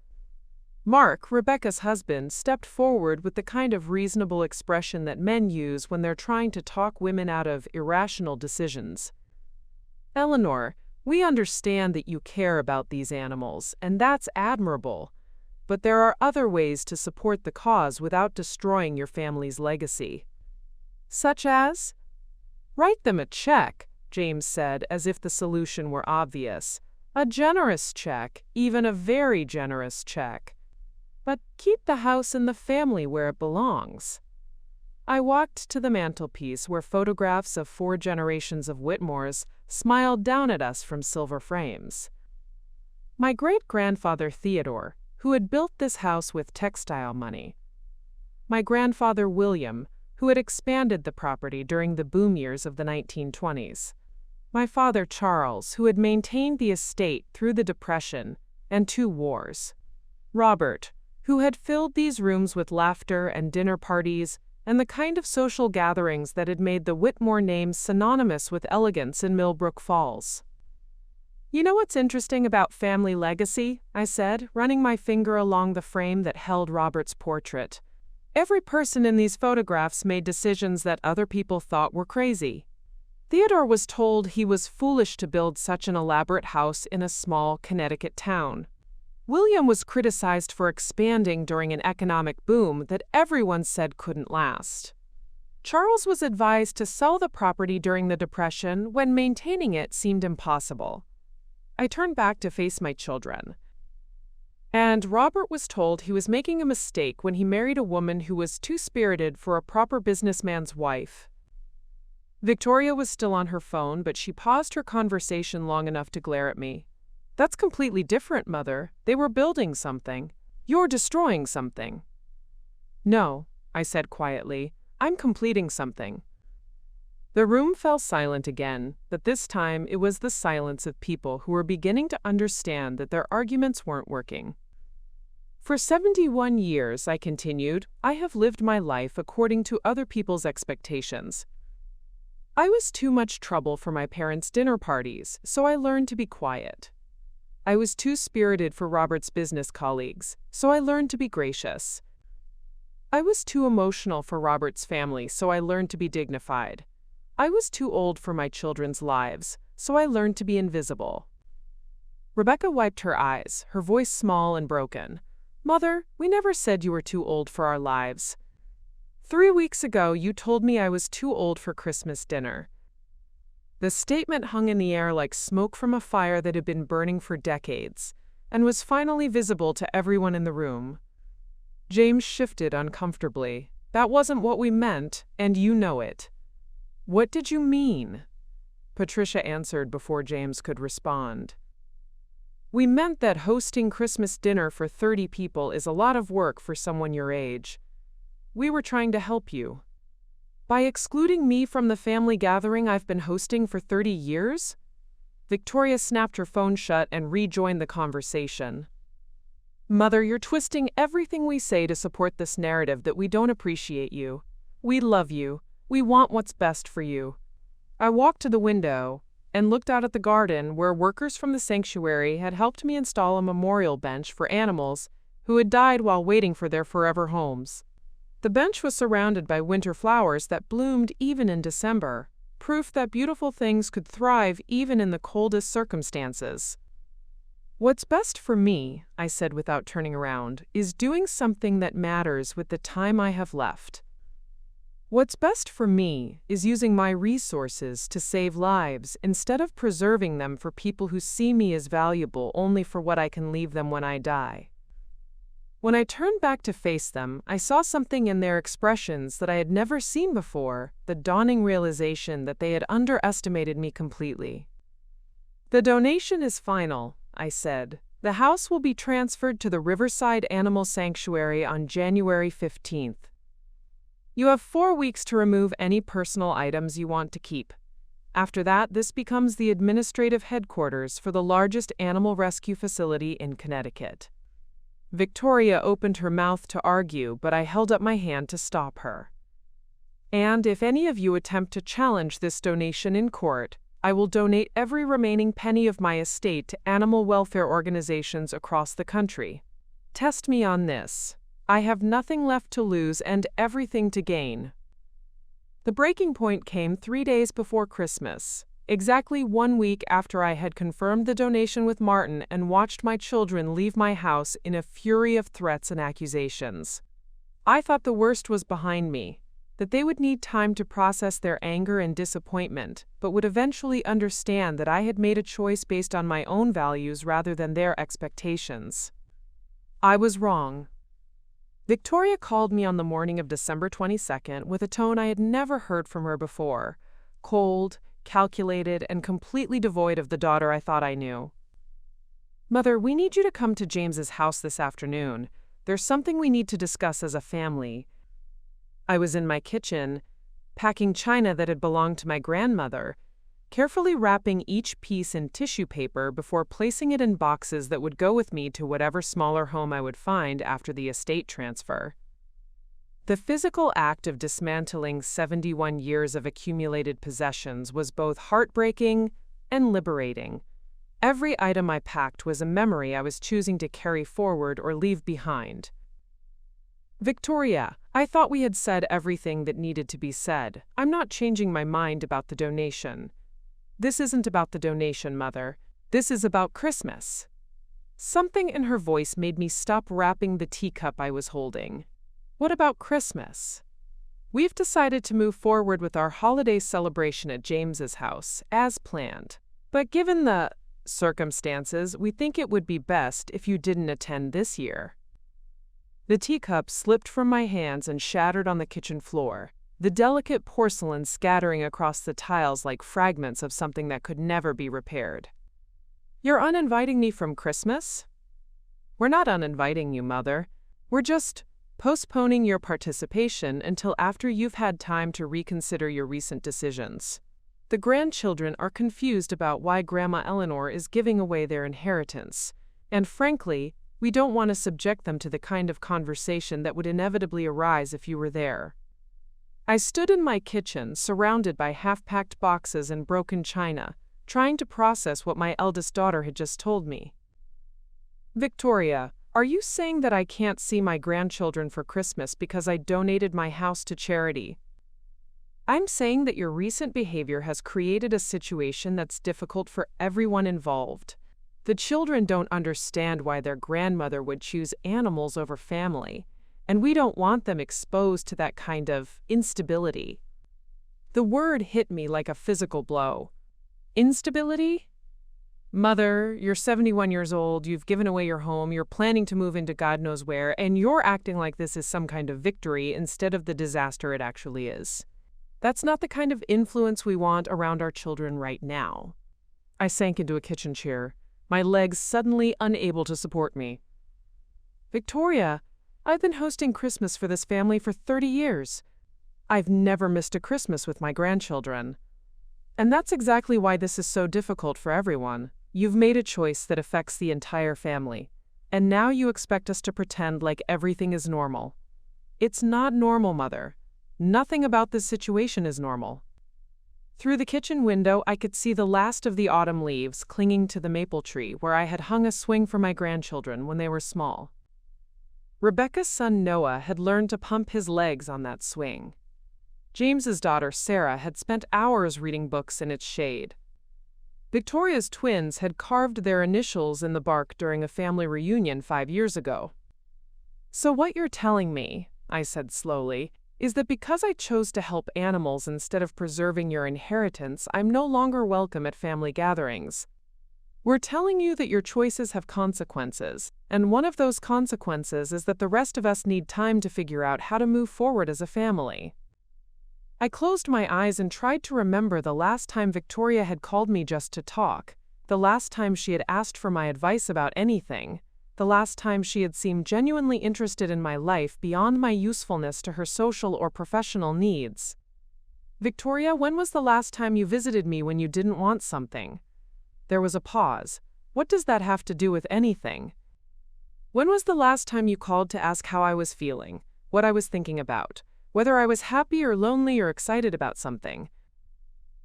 Mark, Rebecca's husband, stepped forward with the kind of reasonable expression that men use when they're trying to talk women out of irrational decisions. Eleanor, we understand that you care about these animals, and that's admirable. But there are other ways to support the cause without destroying your family's legacy. Such as? Write them a check, James said, as if the solution were obvious. A generous check, even a very generous check. But keep the house and the family where it belongs. I walked to the mantelpiece where photographs of 4 generations of Whitmores smiled down at us from silver frames. My great-grandfather Theodore, who had built this house with textile money. My grandfather William, who had expanded the property during the boom years of the 1920s. My father Charles, who had maintained the estate through the Depression and 2 wars. Robert, who had filled these rooms with laughter and dinner parties and the kind of social gatherings that had made the Whitmore name synonymous with elegance in Millbrook Falls. You know what's interesting about family legacy? I said, running my finger along the frame that held Robert's portrait. Every person in these photographs made decisions that other people thought were crazy. Theodore was told he was foolish to build such an elaborate house in a small Connecticut town. William was criticized for expanding during an economic boom that everyone said couldn't last. Charles was advised to sell the property during the Depression when maintaining it seemed impossible. I turned back to face my children. And Robert was told he was making a mistake when he married a woman who was too spirited for a proper businessman's wife. Victoria was still on her phone, but she paused her conversation long enough to glare at me. That's completely different, Mother. They were building something. You're destroying something. No, I said quietly. I'm completing something. The room fell silent again, but this time it was the silence of people who were beginning to understand that their arguments weren't working. For 71 years, I continued, I have lived my life according to other people's expectations. I was too much trouble for my parents' dinner parties, so I learned to be quiet. I was too spirited for Robert's business colleagues, so I learned to be gracious. I was too emotional for Robert's family, so I learned to be dignified. I was too old for my children's lives, so I learned to be invisible. Rebecca wiped her eyes, her voice small and broken. Mother, we never said you were too old for our lives. 3 weeks ago, you told me I was too old for Christmas dinner. The statement hung in the air like smoke from a fire that had been burning for decades, and was finally visible to everyone in the room. James shifted uncomfortably. That wasn't what we meant, and you know it. What did you mean? Patricia answered before James could respond. We meant that hosting Christmas dinner for 30 people is a lot of work for someone your age. We were trying to help you. By excluding me from the family gathering I've been hosting for 30 years? Victoria snapped her phone shut and rejoined the conversation. Mother, you're twisting everything we say to support this narrative that we don't appreciate you. We love you. We want what's best for you. I walked to the window and looked out at the garden where workers from the sanctuary had helped me install a memorial bench for animals who had died while waiting for their forever homes. The bench was surrounded by winter flowers that bloomed even in December, proof that beautiful things could thrive even in the coldest circumstances. What's best for me, I said without turning around, is doing something that matters with the time I have left. What's best for me is using my resources to save lives instead of preserving them for people who see me as valuable only for what I can leave them when I die. When I turned back to face them, I saw something in their expressions that I had never seen before, the dawning realization that they had underestimated me completely. The donation is final, I said. The house will be transferred to the Riverside Animal Sanctuary on January 15th. You have 4 weeks to remove any personal items you want to keep. After that, this becomes the administrative headquarters for the largest animal rescue facility in Connecticut. Victoria opened her mouth to argue, but I held up my hand to stop her. And if any of you attempt to challenge this donation in court, I will donate every remaining penny of my estate to animal welfare organizations across the country. Test me on this. I have nothing left to lose and everything to gain. The breaking point came 3 days before Christmas, exactly 1 week after I had confirmed the donation with Martin and watched my children leave my house in a fury of threats and accusations. I thought the worst was behind me, that they would need time to process their anger and disappointment, but would eventually understand that I had made a choice based on my own values rather than their expectations. I was wrong. Victoria called me on the morning of December 22nd with a tone I had never heard from her before, cold, calculated, and completely devoid of the daughter I thought I knew. "Mother, we need you to come to James's house this afternoon. There's something we need to discuss as a family." I was in my kitchen, packing china that had belonged to my grandmother, carefully wrapping each piece in tissue paper before placing it in boxes that would go with me to whatever smaller home I would find after the estate transfer. The physical act of dismantling 71 years of accumulated possessions was both heartbreaking and liberating. Every item I packed was a memory I was choosing to carry forward or leave behind. "Victoria, I thought we had said everything that needed to be said. I'm not changing my mind about the donation." "This isn't about the donation, Mother. This is about Christmas." Something in her voice made me stop wrapping the teacup I was holding. "What about Christmas?" "We've decided to move forward with our holiday celebration at James's house, as planned. But given the circumstances, we think it would be best if you didn't attend this year." The teacup slipped from my hands and shattered on the kitchen floor, the delicate porcelain scattering across the tiles like fragments of something that could never be repaired. "You're uninviting me from Christmas?" "We're not uninviting you, Mother. We're just postponing your participation until after you've had time to reconsider your recent decisions. The grandchildren are confused about why Grandma Eleanor is giving away their inheritance, and frankly, we don't want to subject them to the kind of conversation that would inevitably arise if you were there." I stood in my kitchen, surrounded by half-packed boxes and broken china, trying to process what my eldest daughter had just told me. "Victoria, are you saying that I can't see my grandchildren for Christmas because I donated my house to charity?" "I'm saying that your recent behavior has created a situation that's difficult for everyone involved. The children don't understand why their grandmother would choose animals over family, and we don't want them exposed to that kind of instability." The word hit me like a physical blow. Instability? "Mother, you're 71 years old, you've given away your home, you're planning to move into God knows where, and you're acting like this is some kind of victory instead of the disaster it actually is. That's not the kind of influence we want around our children right now." I sank into a kitchen chair, my legs suddenly unable to support me. "Victoria, I've been hosting Christmas for this family for 30 years. I've never missed a Christmas with my grandchildren. And that's exactly why this is so difficult for everyone. You've made a choice that affects the entire family, and now you expect us to pretend like everything is normal. It's not normal, Mother. Nothing about this situation is normal." Through the kitchen window, I could see the last of the autumn leaves clinging to the maple tree where I had hung a swing for my grandchildren when they were small. Rebecca's son Noah had learned to pump his legs on that swing. James's daughter Sarah had spent hours reading books in its shade. Victoria's twins had carved their initials in the bark during a family reunion 5 years ago. "So what you're telling me," I said slowly, "is that because I chose to help animals instead of preserving your inheritance, I'm no longer welcome at family gatherings. We're telling you that your choices have consequences, and one of those consequences is that the rest of us need time to figure out how to move forward as a family." I closed my eyes and tried to remember the last time Victoria had called me just to talk, the last time she had asked for my advice about anything, the last time she had seemed genuinely interested in my life beyond my usefulness to her social or professional needs. Victoria, when was the last time you visited me when you didn't want something? There was a pause. What does that have to do with anything? When was the last time you called to ask how I was feeling, what I was thinking about, whether I was happy or lonely or excited about something?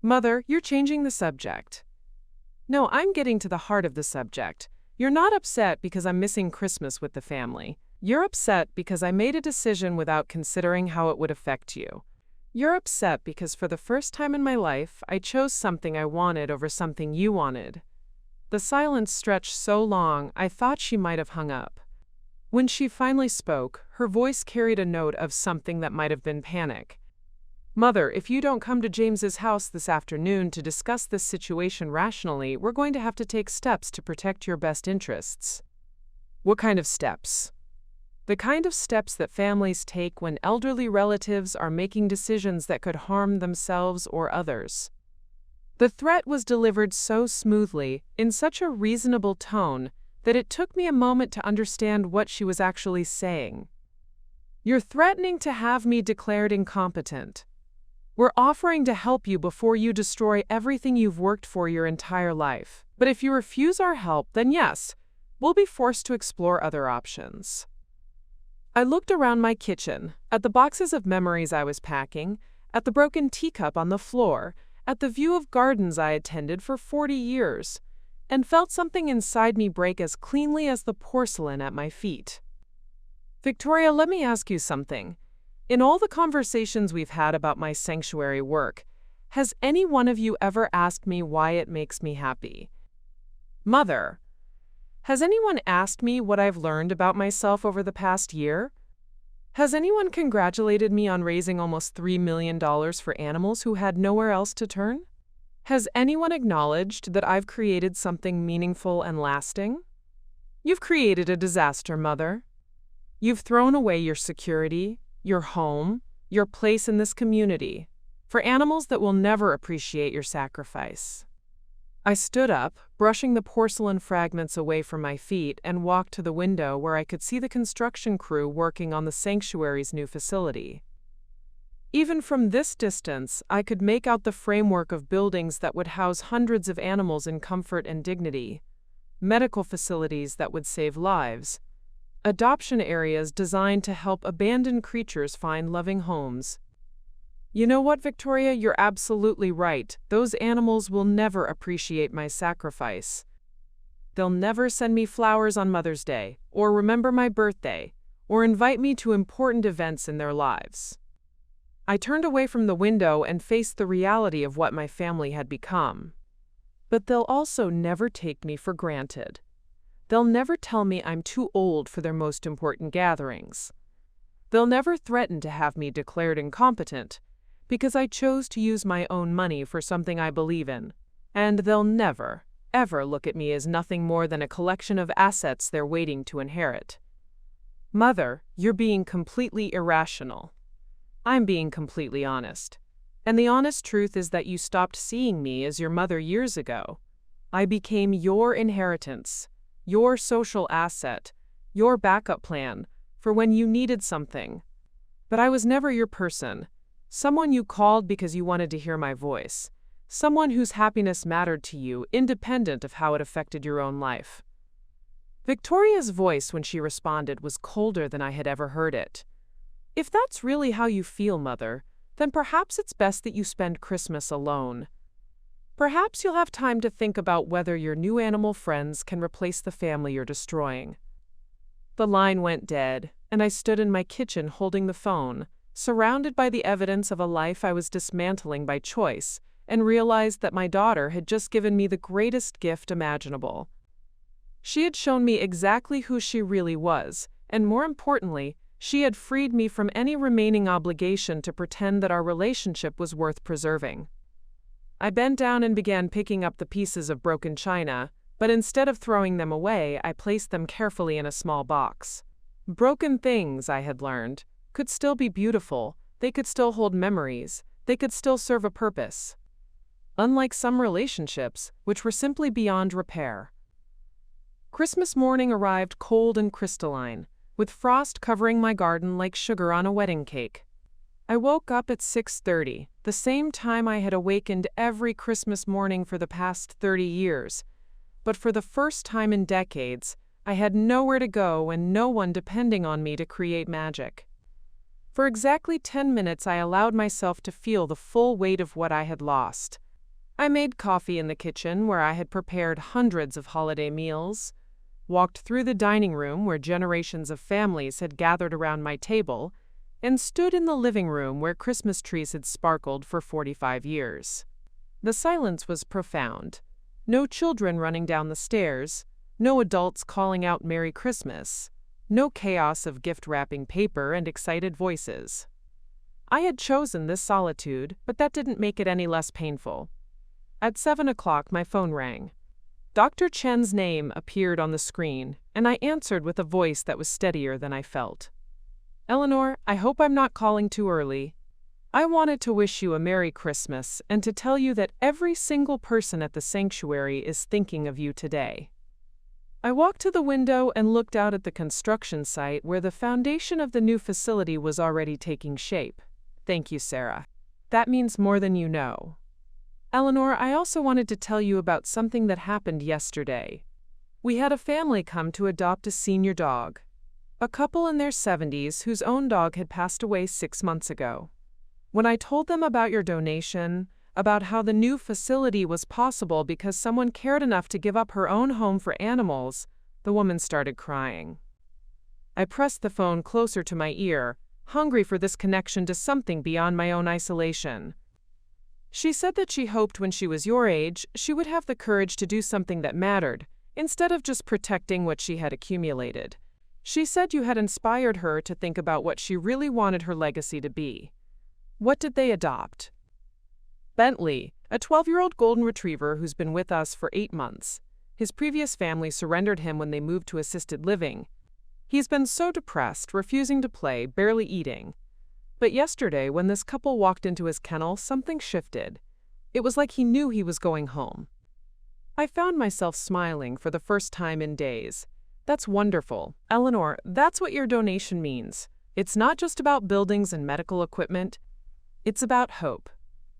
Mother, you're changing the subject. No, I'm getting to the heart of the subject. You're not upset because I'm missing Christmas with the family. You're upset because I made a decision without considering how it would affect you. You're upset because for the first time in my life, I chose something I wanted over something you wanted. The silence stretched so long, I thought she might have hung up. When she finally spoke, her voice carried a note of something that might have been panic. Mother, if you don't come to James's house this afternoon to discuss this situation rationally, we're going to have to take steps to protect your best interests. What kind of steps? The kind of steps that families take when elderly relatives are making decisions that could harm themselves or others. The threat was delivered so smoothly, in such a reasonable tone, that it took me a moment to understand what she was actually saying. You're threatening to have me declared incompetent. We're offering to help you before you destroy everything you've worked for your entire life. But if you refuse our help, then yes, we'll be forced to explore other options. I looked around my kitchen, at the boxes of memories I was packing, at the broken teacup on the floor, at the view of gardens I had tended for 40 years, and felt something inside me break as cleanly as the porcelain at my feet. Victoria, let me ask you something. In all the conversations we've had about my sanctuary work, has any one of you ever asked me why it makes me happy? Mother, has anyone asked me what I've learned about myself over the past year? Has anyone congratulated me on raising almost $3 million for animals who had nowhere else to turn? Has anyone acknowledged that I've created something meaningful and lasting? You've created a disaster, Mother. You've thrown away your security, your home, your place in this community, for animals that will never appreciate your sacrifice. I stood up, brushing the porcelain fragments away from my feet, and walked to the window where I could see the construction crew working on the sanctuary's new facility. Even from this distance, I could make out the framework of buildings that would house hundreds of animals in comfort and dignity, medical facilities that would save lives, adoption areas designed to help abandoned creatures find loving homes. You know what, Victoria? You're absolutely right. Those animals will never appreciate my sacrifice. They'll never send me flowers on Mother's Day, or remember my birthday, or invite me to important events in their lives. I turned away from the window and faced the reality of what my family had become. But they'll also never take me for granted. They'll never tell me I'm too old for their most important gatherings. They'll never threaten to have me declared incompetent because I chose to use my own money for something I believe in. And they'll never, ever look at me as nothing more than a collection of assets they're waiting to inherit. Mother, you're being completely irrational. I'm being completely honest. And the honest truth is that you stopped seeing me as your mother years ago. I became your inheritance, your social asset, your backup plan for when you needed something. But I was never your person, someone you called because you wanted to hear my voice, someone whose happiness mattered to you independent of how it affected your own life. Victoria's voice when she responded was colder than I had ever heard it. If that's really how you feel, Mother, then perhaps it's best that you spend Christmas alone. Perhaps you'll have time to think about whether your new animal friends can replace the family you're destroying. The line went dead, and I stood in my kitchen holding the phone, surrounded by the evidence of a life I was dismantling by choice, and realized that my daughter had just given me the greatest gift imaginable. She had shown me exactly who she really was, and more importantly, she had freed me from any remaining obligation to pretend that our relationship was worth preserving. I bent down and began picking up the pieces of broken china, but instead of throwing them away, I placed them carefully in a small box. Broken things, I had learned, could still be beautiful, they could still hold memories, they could still serve a purpose. Unlike some relationships, which were simply beyond repair. Christmas morning arrived cold and crystalline, with frost covering my garden like sugar on a wedding cake. I woke up at 6:30, the same time I had awakened every Christmas morning for the past 30 years. But for the first time in decades, I had nowhere to go and no one depending on me to create magic. For exactly 10 minutes, I allowed myself to feel the full weight of what I had lost. I made coffee in the kitchen where I had prepared hundreds of holiday meals, walked through the dining room where generations of families had gathered around my table, and stood in the living room where Christmas trees had sparkled for 45 years. The silence was profound. No children running down the stairs, no adults calling out Merry Christmas, no chaos of gift-wrapping paper and excited voices. I had chosen this solitude, but that didn't make it any less painful. At 7 o'clock, my phone rang. Dr. Chen's name appeared on the screen, and I answered with a voice that was steadier than I felt. "Eleanor, I hope I'm not calling too early. I wanted to wish you a Merry Christmas and to tell you that every single person at the sanctuary is thinking of you today." I walked to the window and looked out at the construction site where the foundation of the new facility was already taking shape. "Thank you, Sarah. That means more than you know. Eleanor, I also wanted to tell you about something that happened yesterday. We had a family come to adopt a senior dog. A couple in their 70s whose own dog had passed away 6 months ago. When I told them about your donation, about how the new facility was possible because someone cared enough to give up her own home for animals, the woman started crying. I pressed the phone closer to my ear, hungry for this connection to something beyond my own isolation. She said that she hoped when she was your age, she would have the courage to do something that mattered, instead of just protecting what she had accumulated. She said you had inspired her to think about what she really wanted her legacy to be. What did they adopt? Bentley, a 12-year-old golden retriever who's been with us for 8 months. His previous family surrendered him when they moved to assisted living. He's been so depressed, refusing to play, barely eating. But yesterday, when this couple walked into his kennel, something shifted. It was like he knew he was going home. I found myself smiling for the first time in days. That's wonderful. Eleanor, that's what your donation means. It's not just about buildings and medical equipment. It's about hope.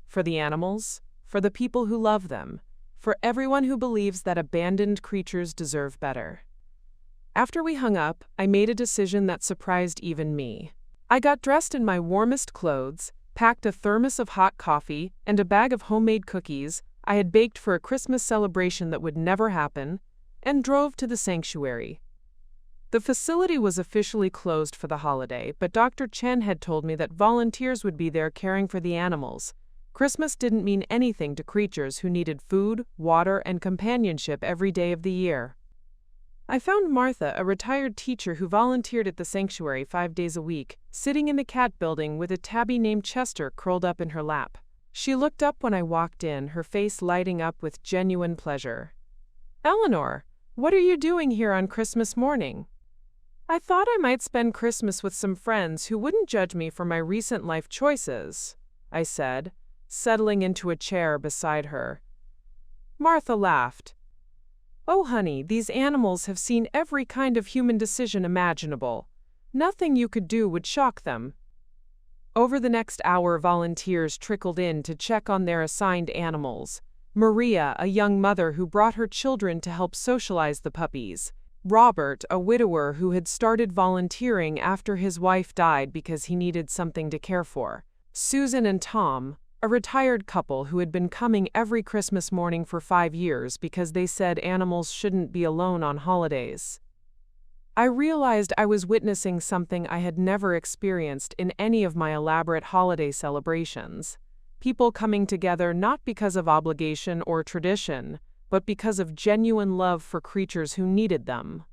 For the animals, for the people who love them, for everyone who believes that abandoned creatures deserve better. After we hung up, I made a decision that surprised even me. I got dressed in my warmest clothes, packed a thermos of hot coffee and a bag of homemade cookies I had baked for a Christmas celebration that would never happen, and drove to the sanctuary. The facility was officially closed for the holiday, but Dr. Chen had told me that volunteers would be there caring for the animals. Christmas didn't mean anything to creatures who needed food, water, and companionship every day of the year. I found Martha, a retired teacher who volunteered at the sanctuary 5 days a week, sitting in the cat building with a tabby named Chester curled up in her lap. She looked up when I walked in, her face lighting up with genuine pleasure. "Eleanor, what are you doing here on Christmas morning?" "I thought I might spend Christmas with some friends who wouldn't judge me for my recent life choices," I said, settling into a chair beside her. Martha laughed. "Oh, honey, these animals have seen every kind of human decision imaginable. Nothing you could do would shock them." Over the next hour, volunteers trickled in to check on their assigned animals. Maria, a young mother who brought her children to help socialize the puppies. Robert, a widower who had started volunteering after his wife died because he needed something to care for. Susan and Tom, a retired couple who had been coming every Christmas morning for 5 years because they said animals shouldn't be alone on holidays. I realized I was witnessing something I had never experienced in any of my elaborate holiday celebrations. People coming together not because of obligation or tradition, but because of genuine love for creatures who needed them.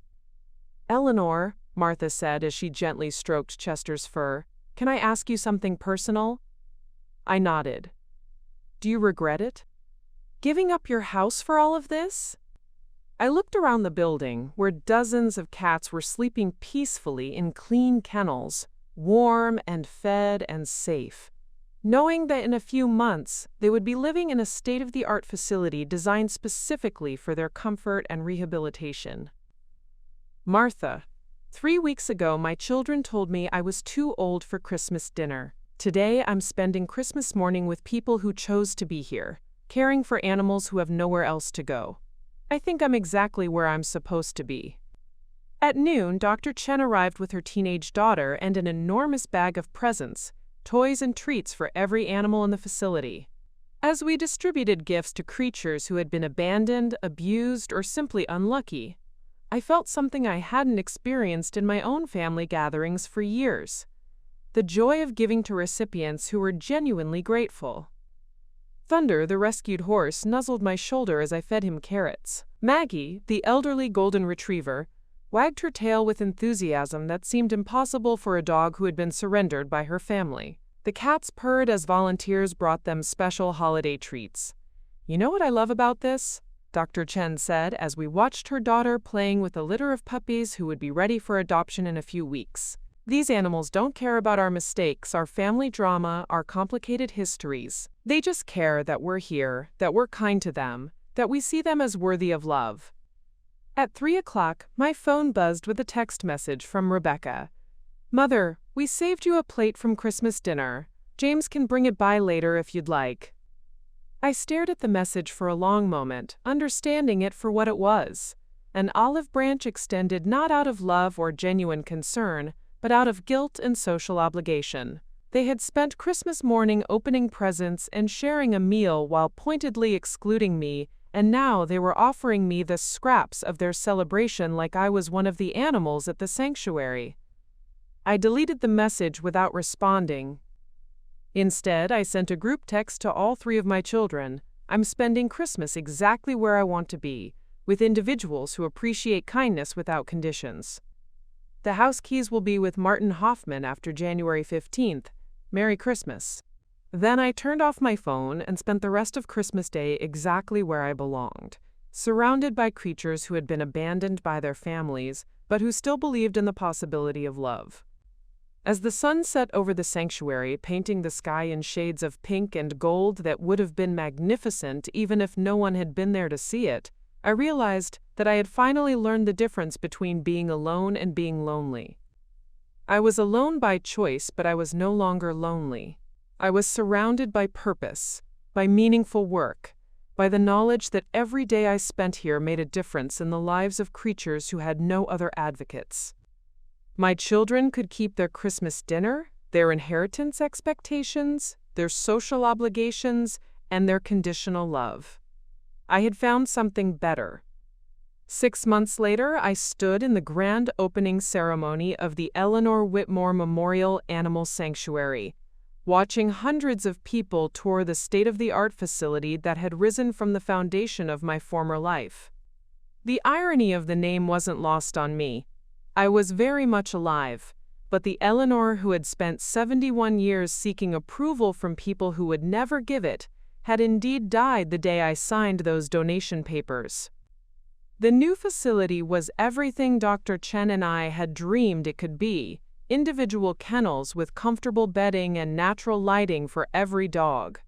"Eleanor," Martha said as she gently stroked Chester's fur, "can I ask you something personal?" I nodded. "Do you regret it? Giving up your house for all of this?" I looked around the building, where dozens of cats were sleeping peacefully in clean kennels, warm and fed and safe, knowing that in a few months they would be living in a state-of-the-art facility designed specifically for their comfort and rehabilitation. "Martha, 3 weeks ago my children told me I was too old for Christmas dinner. Today, I'm spending Christmas morning with people who chose to be here, caring for animals who have nowhere else to go. I think I'm exactly where I'm supposed to be. At noon, Dr. Chen arrived with her teenage daughter and an enormous bag of presents, toys and treats for every animal in the facility. As we distributed gifts to creatures who had been abandoned, abused, or simply unlucky, I felt something I hadn't experienced in my own family gatherings for years: the joy of giving to recipients who were genuinely grateful. Thunder, the rescued horse, nuzzled my shoulder as I fed him carrots. Maggie, the elderly golden retriever, wagged her tail with enthusiasm that seemed impossible for a dog who had been surrendered by her family. The cats purred as volunteers brought them special holiday treats. "You know what I love about this?" Dr. Chen said as we watched her daughter playing with a litter of puppies who would be ready for adoption in a few weeks. "These animals don't care about our mistakes, our family drama, our complicated histories. They just care that we're here, that we're kind to them, that we see them as worthy of love." At 3 o'clock, my phone buzzed with a text message from Rebecca. "Mother, we saved you a plate from Christmas dinner. James can bring it by later if you'd like." I stared at the message for a long moment, understanding it for what it was: an olive branch extended not out of love or genuine concern, but out of guilt and social obligation. They had spent Christmas morning opening presents and sharing a meal while pointedly excluding me, and now they were offering me the scraps of their celebration like I was one of the animals at the sanctuary. I deleted the message without responding. Instead, I sent a group text to all 3 of my children. I'm spending Christmas exactly where I want to be, with individuals who appreciate kindness without conditions. The house keys will be with Martin Hoffman after January 15th. Merry Christmas. Then I turned off my phone and spent the rest of Christmas Day exactly where I belonged, surrounded by creatures who had been abandoned by their families, but who still believed in the possibility of love. As the sun set over the sanctuary, painting the sky in shades of pink and gold that would have been magnificent even if no one had been there to see it, I realized that I had finally learned the difference between being alone and being lonely. I was alone by choice, but I was no longer lonely. I was surrounded by purpose, by meaningful work, by the knowledge that every day I spent here made a difference in the lives of creatures who had no other advocates. My children could keep their Christmas dinner, their inheritance expectations, their social obligations, and their conditional love. I had found something better. 6 months later, I stood in the grand opening ceremony of the Eleanor Whitmore Memorial Animal Sanctuary, watching hundreds of people tour the state-of-the-art facility that had risen from the foundation of my former life. The irony of the name wasn't lost on me. I was very much alive, but the Eleanor who had spent 71 years seeking approval from people who would never give it had indeed died the day I signed those donation papers. The new facility was everything Dr. Chen and I had dreamed it could be: individual kennels with comfortable bedding and natural lighting for every dog.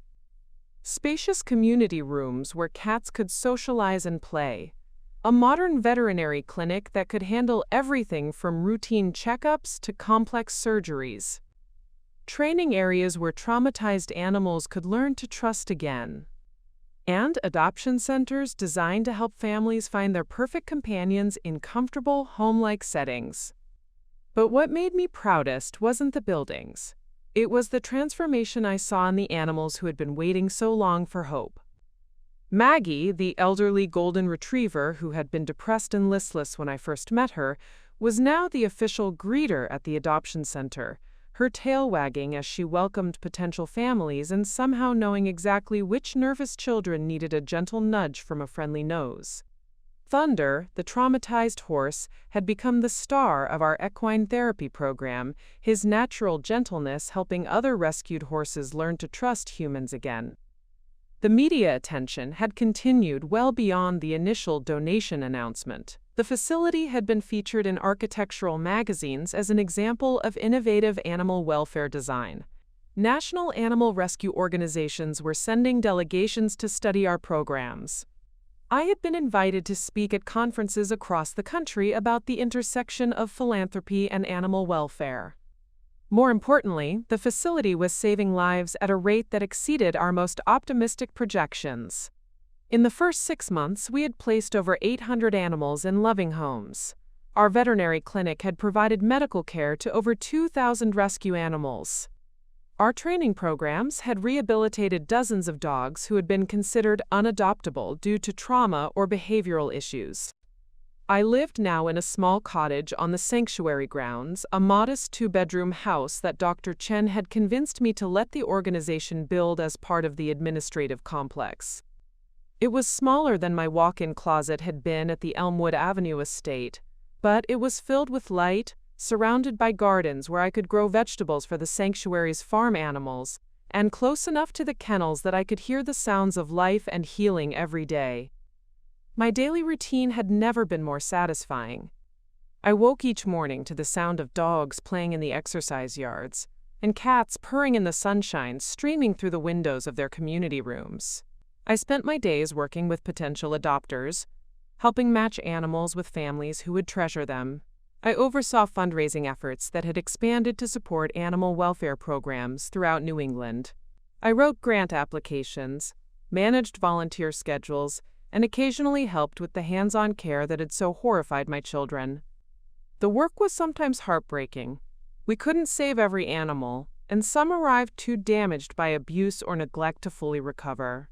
Spacious community rooms where cats could socialize and play. A modern veterinary clinic that could handle everything from routine checkups to complex surgeries. Training areas where traumatized animals could learn to trust again. And adoption centers designed to help families find their perfect companions in comfortable, home-like settings. But what made me proudest wasn't the buildings. It was the transformation I saw in the animals who had been waiting so long for hope. Maggie, the elderly golden retriever who had been depressed and listless when I first met her, was now the official greeter at the adoption center, her tail wagging as she welcomed potential families and somehow knowing exactly which nervous children needed a gentle nudge from a friendly nose. Thunder, the traumatized horse, had become the star of our equine therapy program, his natural gentleness helping other rescued horses learn to trust humans again. The media attention had continued well beyond the initial donation announcement. The facility had been featured in architectural magazines as an example of innovative animal welfare design. National animal rescue organizations were sending delegations to study our programs. I had been invited to speak at conferences across the country about the intersection of philanthropy and animal welfare. More importantly, the facility was saving lives at a rate that exceeded our most optimistic projections. In the first 6 months, we had placed over 800 animals in loving homes. Our veterinary clinic had provided medical care to over 2,000 rescue animals. Our training programs had rehabilitated dozens of dogs who had been considered unadoptable due to trauma or behavioral issues. I lived now in a small cottage on the sanctuary grounds, a modest 2-bedroom house that Dr. Chen had convinced me to let the organization build as part of the administrative complex. It was smaller than my walk-in closet had been at the Elmwood Avenue estate, but it was filled with light, surrounded by gardens where I could grow vegetables for the sanctuary's farm animals, and close enough to the kennels that I could hear the sounds of life and healing every day. My daily routine had never been more satisfying. I woke each morning to the sound of dogs playing in the exercise yards, and cats purring in the sunshine streaming through the windows of their community rooms. I spent my days working with potential adopters, helping match animals with families who would treasure them. I oversaw fundraising efforts that had expanded to support animal welfare programs throughout New England. I wrote grant applications, managed volunteer schedules, and occasionally helped with the hands-on care that had so horrified my children. The work was sometimes heartbreaking. We couldn't save every animal, and some arrived too damaged by abuse or neglect to fully recover.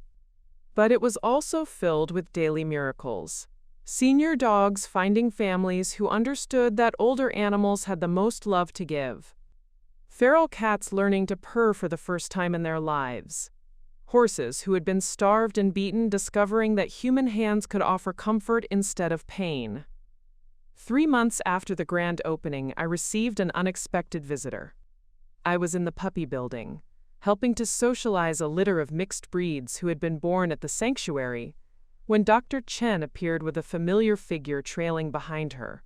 But it was also filled with daily miracles. Senior dogs finding families who understood that older animals had the most love to give. Feral cats learning to purr for the first time in their lives. Horses who had been starved and beaten discovering that human hands could offer comfort instead of pain. 3 months after the grand opening, I received an unexpected visitor. I was in the puppy building, helping to socialize a litter of mixed breeds who had been born at the sanctuary, when Dr. Chen appeared with a familiar figure trailing behind her.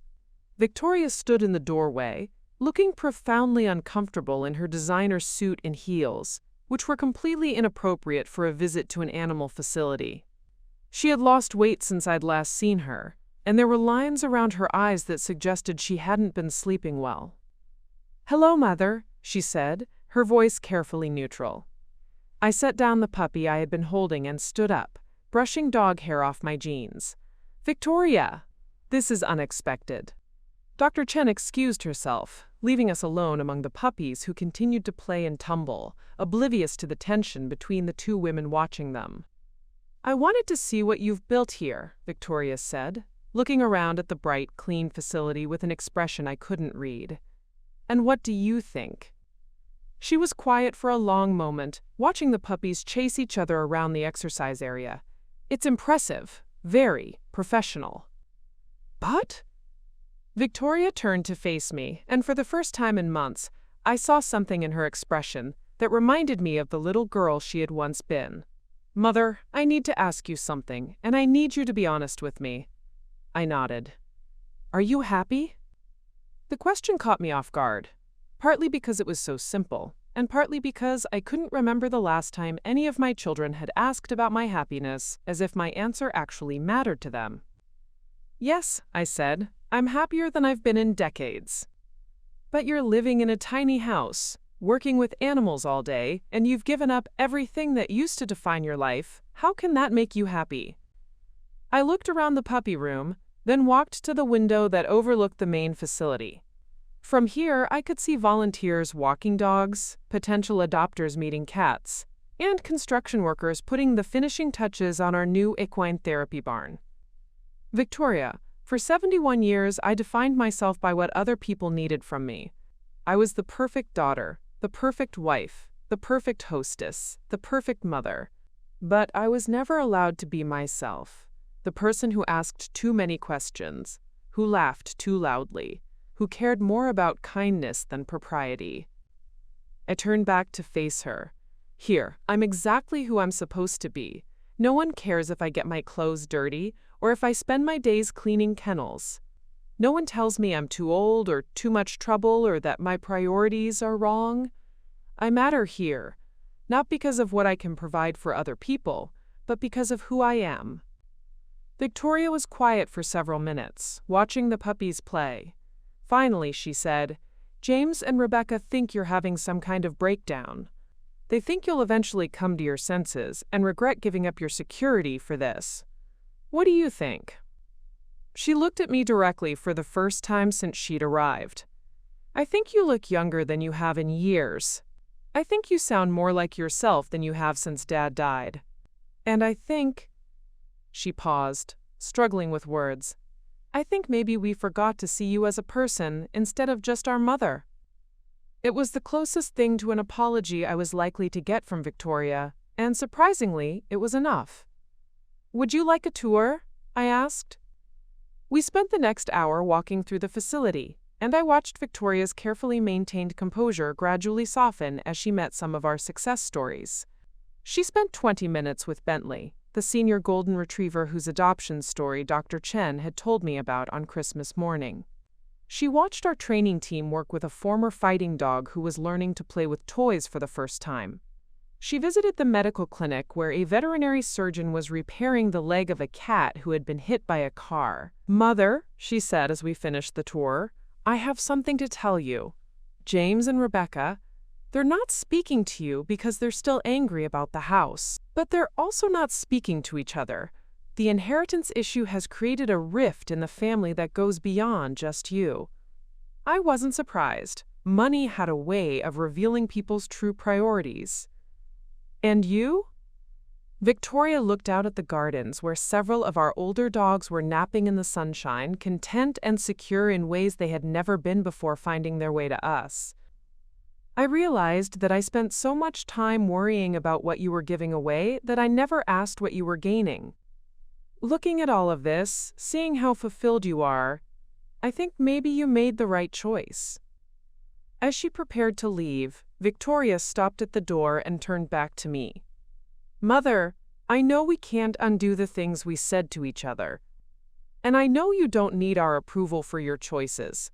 Victoria stood in the doorway, looking profoundly uncomfortable in her designer suit and heels, which were completely inappropriate for a visit to an animal facility. She had lost weight since I'd last seen her, and there were lines around her eyes that suggested she hadn't been sleeping well. "Hello, Mother," she said, her voice carefully neutral. I set down the puppy I had been holding and stood up, brushing dog hair off my jeans. "Victoria, this is unexpected." Dr. Chen excused herself, leaving us alone among the puppies who continued to play and tumble, oblivious to the tension between the 2 women watching them. "I wanted to see what you've built here," Victoria said, looking around at the bright, clean facility with an expression I couldn't read. "And what do you think?" She was quiet for a long moment, watching the puppies chase each other around the exercise area. "It's impressive, very professional." "But?" Victoria turned to face me, and for the first time in months, I saw something in her expression that reminded me of the little girl she had once been. "Mother, I need to ask you something, and I need you to be honest with me." I nodded. "Are you happy?" The question caught me off guard, partly because it was so simple, and partly because I couldn't remember the last time any of my children had asked about my happiness as if my answer actually mattered to them. "Yes," I said, "I'm happier than I've been in decades." "But you're living in a tiny house, working with animals all day, and you've given up everything that used to define your life. How can that make you happy?" I looked around the puppy room, then walked to the window that overlooked the main facility. From here, I could see volunteers walking dogs, potential adopters meeting cats, and construction workers putting the finishing touches on our new equine therapy barn. "Victoria, for 71 years, I defined myself by what other people needed from me. I was the perfect daughter, the perfect wife, the perfect hostess, the perfect mother. But I was never allowed to be myself, the person who asked too many questions, who laughed too loudly, who cared more about kindness than propriety." I turned back to face her. "Here, I'm exactly who I'm supposed to be. No one cares if I get my clothes dirty or if I spend my days cleaning kennels. No one tells me I'm too old or too much trouble or that my priorities are wrong. I matter here, not because of what I can provide for other people, but because of who I am." Victoria was quiet for several minutes, watching the puppies play. Finally, she said, James and Rebecca think you're having some kind of breakdown. They think you'll eventually come to your senses and regret giving up your security for this. What do you think?" She looked at me directly for the first time since she'd arrived. "I think you look younger than you have in years. I think you sound more like yourself than you have since Dad died. And I think—" She paused, struggling with words. "I think maybe we forgot to see you as a person instead of just our mother." It was the closest thing to an apology I was likely to get from Victoria, and surprisingly, it was enough. "Would you like a tour?" I asked. We spent the next hour walking through the facility, and I watched Victoria's carefully maintained composure gradually soften as she met some of our success stories. She spent 20 minutes with Bentley, the senior golden retriever whose adoption story Dr. Chen had told me about on Christmas morning. She watched our training team work with a former fighting dog who was learning to play with toys for the first time. She visited the medical clinic where a veterinary surgeon was repairing the leg of a cat who had been hit by a car. "Mother," she said as we finished the tour, "I have something to tell you. James and Rebecca, they're not speaking to you because they're still angry about the house, but they're also not speaking to each other. The inheritance issue has created a rift in the family that goes beyond just you." I wasn't surprised. Money had a way of revealing people's true priorities. "And you?" Victoria looked out at the gardens where several of our older dogs were napping in the sunshine, content and secure in ways they had never been before finding their way to us. "I realized that I spent so much time worrying about what you were giving away that I never asked what you were gaining. Looking at all of this, seeing how fulfilled you are, I think maybe you made the right choice." As she prepared to leave, Victoria stopped at the door and turned back to me. "Mother, I know we can't undo the things we said to each other. And I know you don't need our approval for your choices.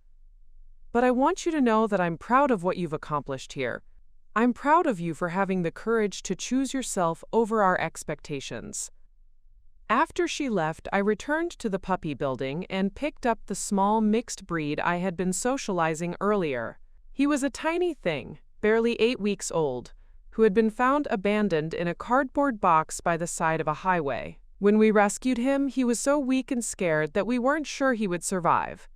But I want you to know that I'm proud of what you've accomplished here. I'm proud of you for having the courage to choose yourself over our expectations." After she left, I returned to the puppy building and picked up the small mixed breed I had been socializing earlier. He was a tiny thing, barely 8 weeks old, who had been found abandoned in a cardboard box by the side of a highway. When we rescued him, he was so weak and scared that we weren't sure he would survive.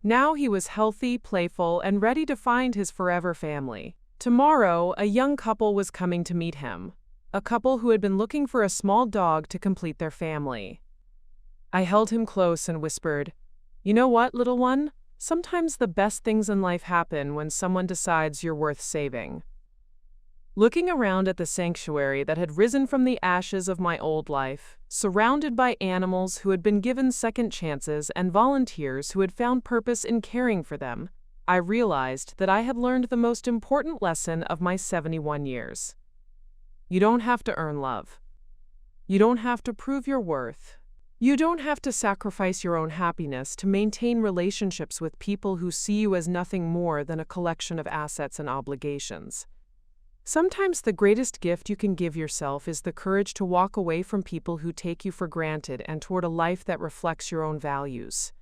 Now he was healthy, playful, and ready to find his forever family. Tomorrow, a young couple was coming to meet him. A couple who had been looking for a small dog to complete their family. I held him close and whispered, "You know what, little one? Sometimes the best things in life happen when someone decides you're worth saving." Looking around at the sanctuary that had risen from the ashes of my old life, surrounded by animals who had been given second chances and volunteers who had found purpose in caring for them, I realized that I had learned the most important lesson of my 71 years. You don't have to earn love. You don't have to prove your worth. You don't have to sacrifice your own happiness to maintain relationships with people who see you as nothing more than a collection of assets and obligations. Sometimes the greatest gift you can give yourself is the courage to walk away from people who take you for granted and toward a life that reflects your own values.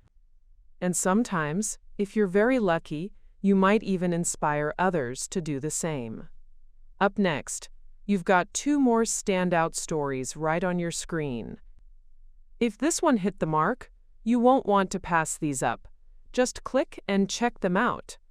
And sometimes, if you're very lucky, you might even inspire others to do the same. Up next, you've got 2 more standout stories right on your screen. If this one hit the mark, you won't want to pass these up. Just click and check them out.